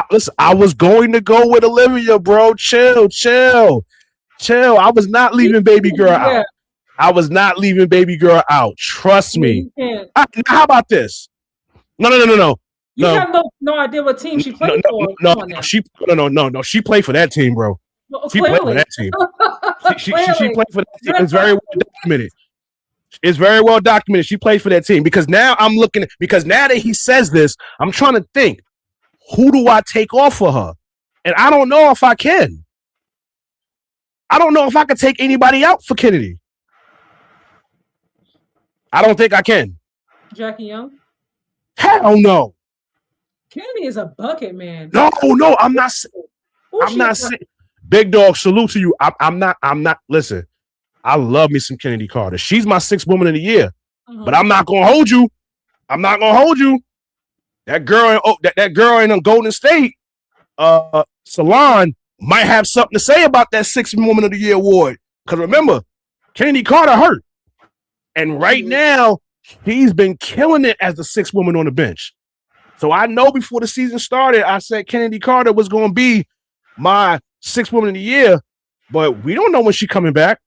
was going to go with Olivia, bro. Chill. I was not leaving baby girl out. I was not leaving baby girl out. Trust me. How about this? No. You have no idea what team she played for. No. She played for that team, bro. Well, she played for that team. She played for that team. It's very well documented. It's very well documented. She played for that team because now now that he says this, I'm trying to think, who do I take off for her? And I don't know if I can. I don't know if I could take anybody out for Kennedy. I don't think I can. Jackie Young? Hell no. Kennedy is a bucket, man. No, I'm not saying. Big dog, salute to you. I'm not. Listen, I love me some Kennedy Carter. She's my 6th woman of the year. But I'm not gonna hold you. That girl in Golden State, Salon, might have something to say about that 6th woman of the year award. Because remember, Kennedy Carter hurt. And right now, she's been killing it as the 6th woman on the bench. So I know before the season started, I said Kennedy Carter was going to be my 6th woman of the year, but we don't know when she's coming back.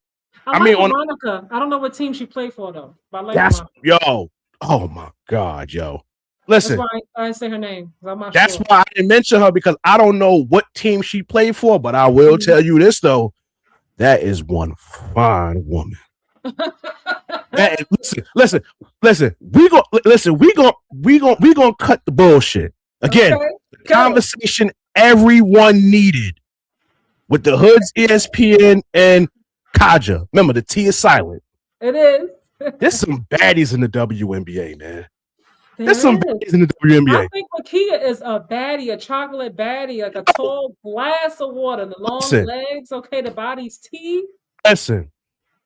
I mean, Monica. I don't know what team she played for though. But I like oh my God, yo. Listen, that's why I didn't say her name. That's why I didn't mention her because I don't know what team she played for, but I will tell you this though, that is one fine woman. Listen. We gonna cut the bullshit again. Okay. The conversation everyone needed with the Hoods, ESPN, and Katja. Remember, the T is silent. It is. There's some baddies in the WNBA, man. There's some baddies in the WNBA. I think Makia is a baddie, a chocolate baddie, like a tall glass of water, the long legs. Okay, the body's tea. Listen.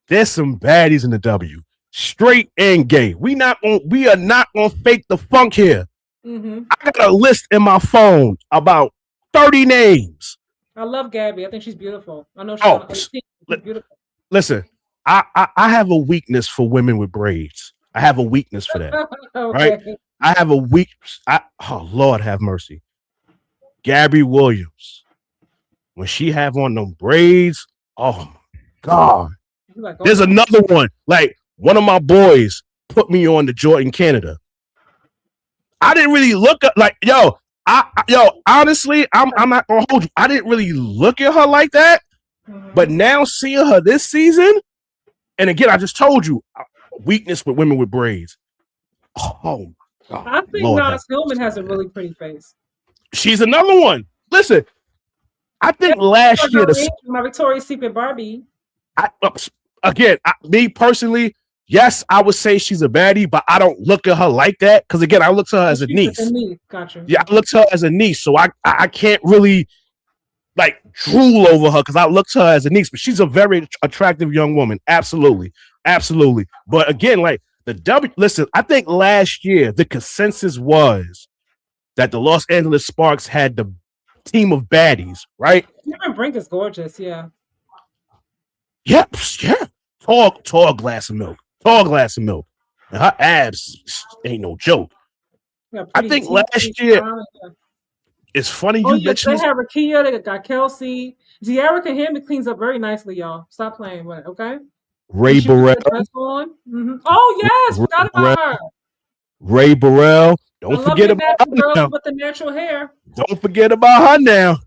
There's some baddies in the W, straight and gay. We are not gonna fake the funk here. I got a list in my phone about 30 names. I love Gabby. I think she's beautiful. I know she's beautiful. Listen, I have a weakness for women with braids. I have a weakness for that. Okay. Right? I have a oh Lord have mercy. Gabby Williams. When she have on them braids, oh my God. There's another one. Like one of my boys put me on the Jordan Canada. I didn't really look up Honestly, I'm not gonna hold you. I didn't really look at her like that, but now seeing her this season, and again, I just told you, weakness with women with braids. Oh my God, I think Lord, Nas Hillman has a really pretty face. she's another one. Listen, I think last year my Victoria's Secret Barbie. Me personally, yes, I would say she's a baddie, but I don't look at her like that because again, I look to her as a niece. Gotcha. Yeah, I look to her as a niece, so I can't really like drool over her because I look to her as a niece. But she's a very attractive young woman, absolutely. But again, like listen, I think last year the consensus was that the Los Angeles Sparks had the team of baddies, right? Cameron Brink is gorgeous, yeah. Yep, yeah. Tall glass of milk. And her abs ain't no joke. I think last year, it's funny you mentioned. They have Rakia, they got Kelsey. Ziara Him cleans up very nicely, y'all. Stop playing with it, okay? Ray Burrell. Oh, yes, forgot about her. Ray Burrell. Don't forget about her now. With the natural hair. Don't forget about her now.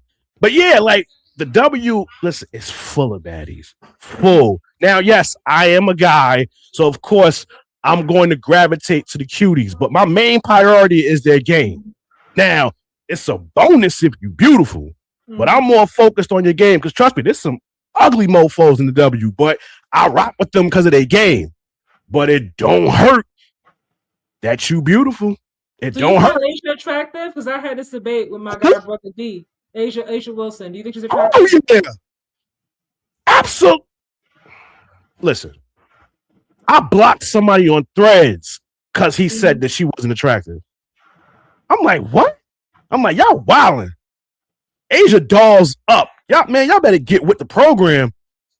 But yeah, like the W, listen, it's full of baddies. Full. Now, yes, I am a guy, so of course I'm going to gravitate to the cuties, but my main priority is their game. Now, it's a bonus if you're beautiful, but I'm more focused on your game because trust me, there's some ugly mofos in the W, but I rock with them because of their game. But it don't hurt that you beautiful. It don't hurt. Asia attractive? Because I had this debate with my guy brother D. Asia Wilson. Do you think she's attractive? Oh yeah, absolutely. Listen, I blocked somebody on Threads because he said that she wasn't attractive. I'm like, what? I'm like, y'all wilding. Asia dolls up. Y'all better get with the program.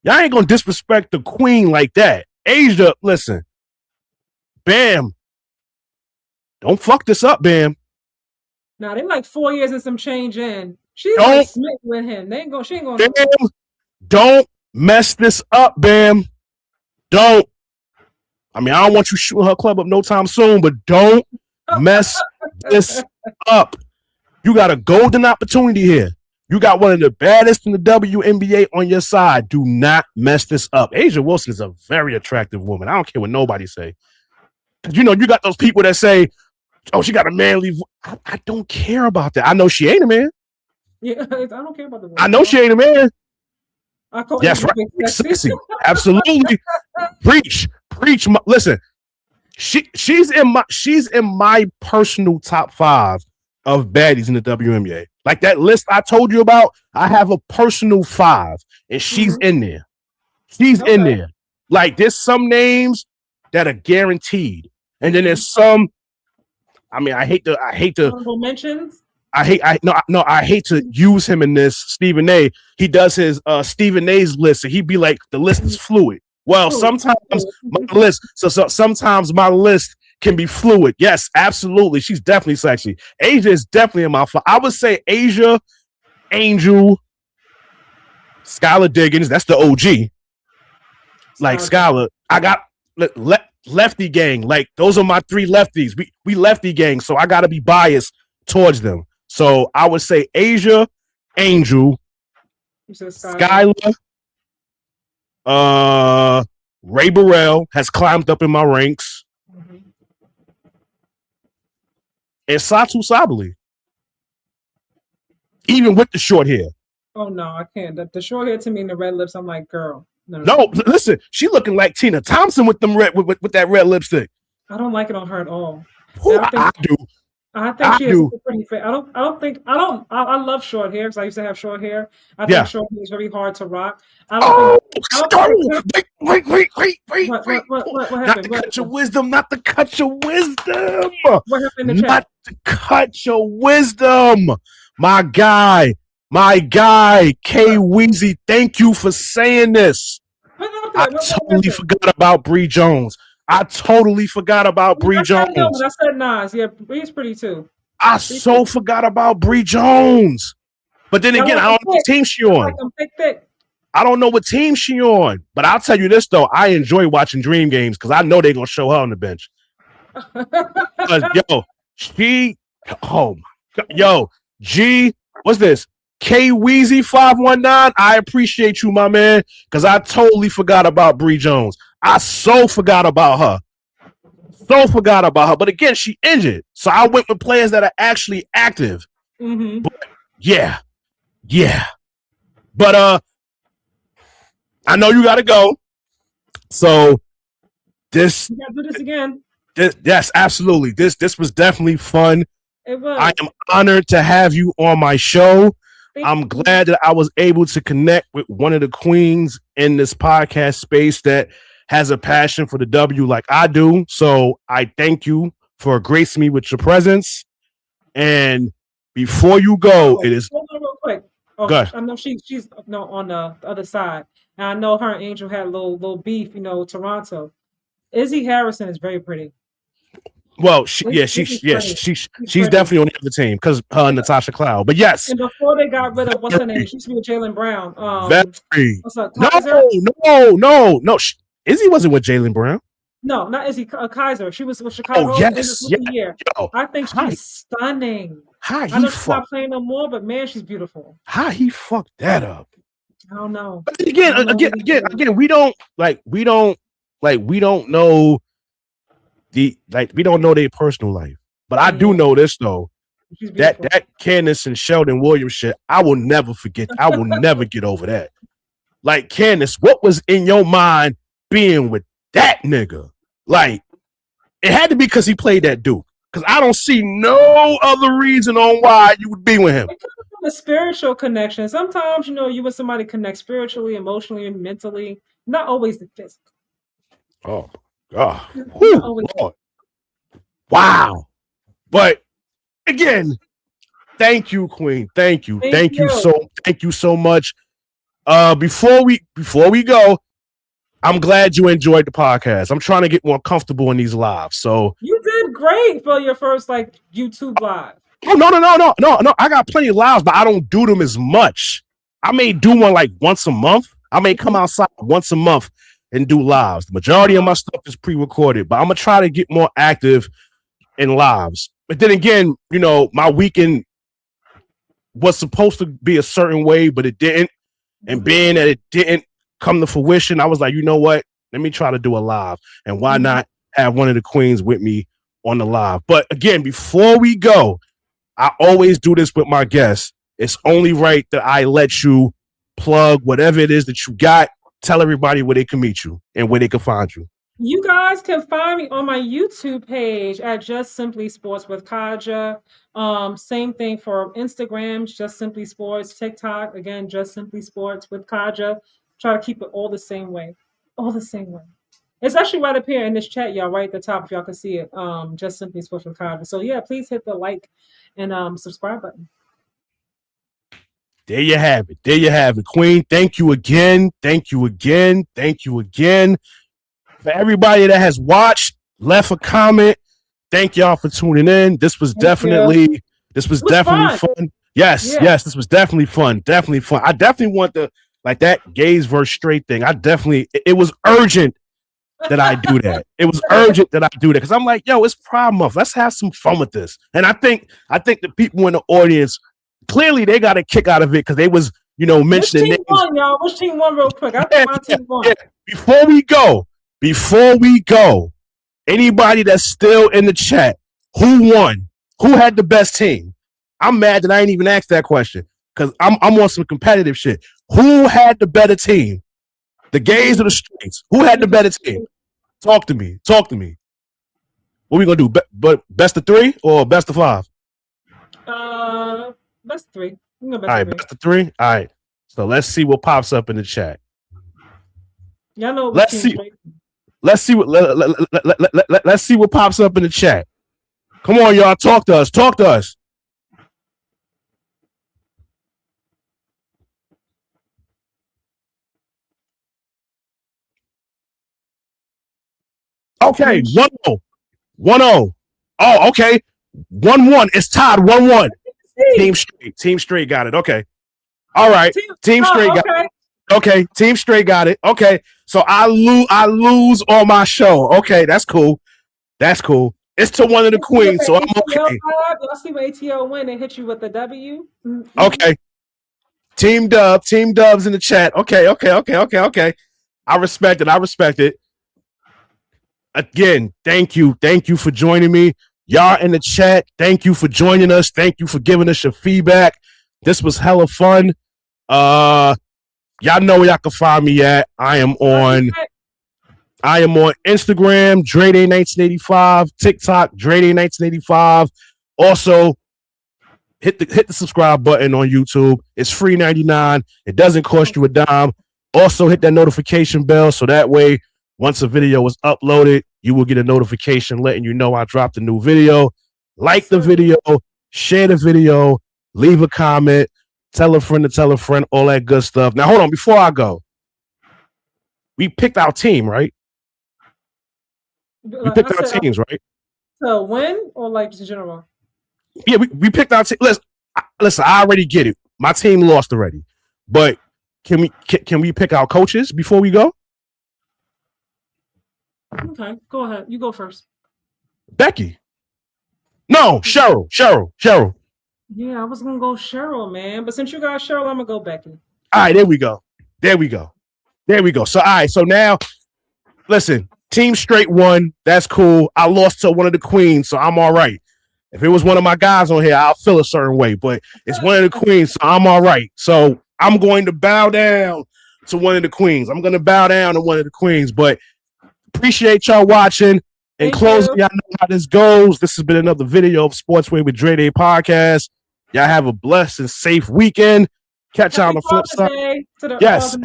Y'all ain't gonna disrespect the queen like that. Asia, listen. Bam. Don't fuck this up, Bam. Now they're like 4 years and some change in. She's like smitten with him. She ain't gonna Bam, don't mess this up, Bam. Don't. I mean, I don't want you shooting her club up no time soon, but don't mess this up. You got a golden opportunity here. You got one of the baddest in the WNBA on your side. Do not mess this up. Asia Wilson is a very attractive woman. I don't care what nobody say. You know, you got those people that say, oh, she got a manly voice. I don't care about that. I know she ain't a man. Yeah, I don't care about the voice. I know she ain't a man. Yes, right. Sexy. Absolutely. Preach. Listen, she's in my personal top 5 of baddies in the WNBA. Like that list I told you about, I have a personal 5, and she's in there. She's in there. Like there's some names that are guaranteed, and then there's some. I mean, I hate to. Honorable mentions. I hate to use him in this. Stephen A. He does his Stephen A's list, and he'd be like, the list is fluid. Well, sometimes sometimes my list can be fluid. Yes, absolutely. She's definitely sexy. Asia is definitely in my 5. I would say Asia, Angel, Skylar Diggins. That's the OG. Like Skylar, I got lefty gang. Like those are my 3 lefties. We lefty gang, so I got to be biased towards them. So I would say Asia, Angel, Skylar, Ray Burrell has climbed up in my ranks, and Satu Sabali, even with the short hair. Oh no, I can't. The short hair to me and the red lips, I'm like, girl. No, listen, she looking like Tina Thompson with them with that red lipstick. I don't like it on her at all. I do. I think she has a pretty face. I love short hair because I used to have short hair. I think short hair is very hard to rock. Wait. What happened? Not to cut your wisdom. What happened in the chat? Not to cut your wisdom. My guy, K Weezy, thank you for saying this. I totally forgot about Bree Jones. I forgot about Bree Jones. I said Nas. Yeah, Bree's pretty too. I forgot about Bree Jones. But then again, I don't know what team she on. I don't know what team she on. But I'll tell you this, though. I enjoy watching Dream Games because I know they're going to show her on the bench. Yo, oh, my Yo, G, what's this? K Weezy 519. I appreciate you, my man, because I totally forgot about Bree Jones. I so forgot about her. But again, she injured. So I went with players that are actually active. Mm-hmm. But yeah. But I know you gotta go. So We gotta do this again. Yes, absolutely. This was definitely fun. It was. I am honored to have you on my show. I'm glad that I was able to connect with one of the queens in this podcast space that has a passion for the W like I do. So I thank you for gracing me with your presence. And before you go, it is. Hold on real quick. I know she's on the other side. And I know her and Angel had a little beef, Toronto. Izzy Harrison is very pretty. Well, she's definitely on the other team because her and Natasha Cloud. But yes. And before they got rid of what's her name? She used to be with Jaylen Brown. What's up? No. Izzy wasn't with Jaylen Brown. No, not Izzy. Kaiser. She was with Chicago. Oh yes, year. I think she's stunning. I know she's not playing no more, but man, she's beautiful. How he fucked that up? I don't know. But again, we don't know we don't know their personal life. But I do know this though. That Candace and Sheldon Williams shit, I will never forget. I will never get over that. Like, Candace, what was in your mind being with that nigga? Like, it had to be because he played that Duke. Because I don't see no other reason on why you would be with him. It could have been a spiritual connection. Sometimes, you and somebody connect spiritually, emotionally, and mentally. Not always the physical. Oh, God. Lord. Wow. But again, thank you, Queen. Thank you so much. Before we go, I'm glad you enjoyed the podcast. I'm trying to get more comfortable in these lives. So you did great for your first YouTube live. Oh no. I got plenty of lives, but I don't do them as much. I may do one once a month. I may come outside once a month and do lives. The majority of my stuff is pre-recorded, but I'm gonna try to get more active in lives. But then again, my weekend was supposed to be a certain way, but it didn't. And being that it didn't come to fruition, I was like, you know what? Let me try to do a live. And why not have one of the queens with me on the live? But again, before we go, I always do this with my guests. It's only right that I let you plug whatever it is that you got. Tell everybody where they can meet you and where they can find you. You guys can find me on my YouTube page at Just Simply Sports with Katja. Same thing for Instagram, Just Simply Sports. TikTok, again, Just Simply Sports with Katja. Try to keep it all the same way. It's actually right up here in this chat, y'all, right at the top, if y'all can see it. Just Simply Sports with Katja. So yeah, please hit the like and subscribe button. There you have it. Queen, thank you again. For everybody that has watched, left a comment, thank y'all for tuning in. This was definitely fun. Yes, this was definitely fun. I definitely want that gays versus straight thing. It was urgent that I do that. Because I'm like, yo, it's Pride Month. Let's have some fun with this. And I think the people in the audience, clearly they got a kick out of it because they was, mentioning names. Which team won real quick? I think my team won. Yeah. Before we go, anybody that's still in the chat, who won? Who had the best team? I'm mad that I ain't even asked that question because I'm on some competitive shit. Who had the better team? The gays or the streets? Who had the better team? Talk to me. What we gonna do? Best of 3 or best of 5? Best of 3. All right, best of 3. All right. So let's see what pops up in the chat. Y'all know. Let's see what pops up in the chat. Come on, y'all. Talk to us. Okay, 1-0. 1-0. Oh, okay. 1-1. It's tied 1-1. Team straight got it. Okay. All right. Team straight got it. Okay. Team straight got it. Okay. So I lose on my show. Okay, that's cool. It's to one of the queens, so I'm okay. Y'all see what ATL win? They hit you with the W. Mm-hmm. Okay. Team Dubs in the chat. Okay. I respect it. Again, thank you for joining me. Y'all in the chat, thank you for joining us. Thank you for giving us your feedback. This was hella fun. Y'all know where y'all can find me at. I am on Instagram, Dray1985, TikTok, Dray1985. Also, hit the subscribe button on YouTube. It's free 99. It doesn't cost you a dime. Also, hit that notification bell so that way, once a video is uploaded, you will get a notification letting you know I dropped a new video. Like the video, share the video, leave a comment, tell a friend to tell a friend, all that good stuff. Now, hold on. Before I go, we picked our team, right? We picked our teams, right? To win or like just in general? Yeah, we picked our team. Listen, I already get it. My team lost already. But can we pick our coaches before we go? Okay, go ahead. You go first. Becky. No, Cheryl. Yeah, I was gonna go Cheryl, man. But since you got Cheryl, I'm gonna go Becky. All right, there we go. So all right, so now listen, team straight won. That's cool. I lost to one of the queens, so I'm all right. If it was one of my guys on here, I'll feel a certain way, but it's one of the queens, so I'm all right. So I'm going to bow down to one of the queens. But appreciate y'all watching. In closing, y'all know how this goes. This has been another video of Sportsway with Dray Podcast. Y'all have a blessed and safe weekend. Catch y'all on the flip side. Yes.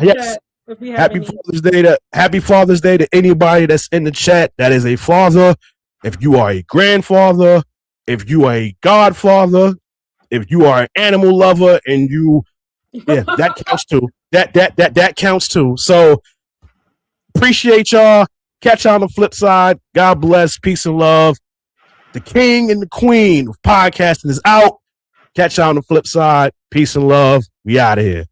Happy Father's Day to anybody that's in the chat that is a father. If you are a grandfather, if you are a godfather, if you are an animal lover, and that counts too. That counts too. So appreciate y'all. Catch y'all on the flip side. God bless. Peace and love. The king and the queen of podcasting is out. Catch y'all on the flip side. Peace and love. We out of here.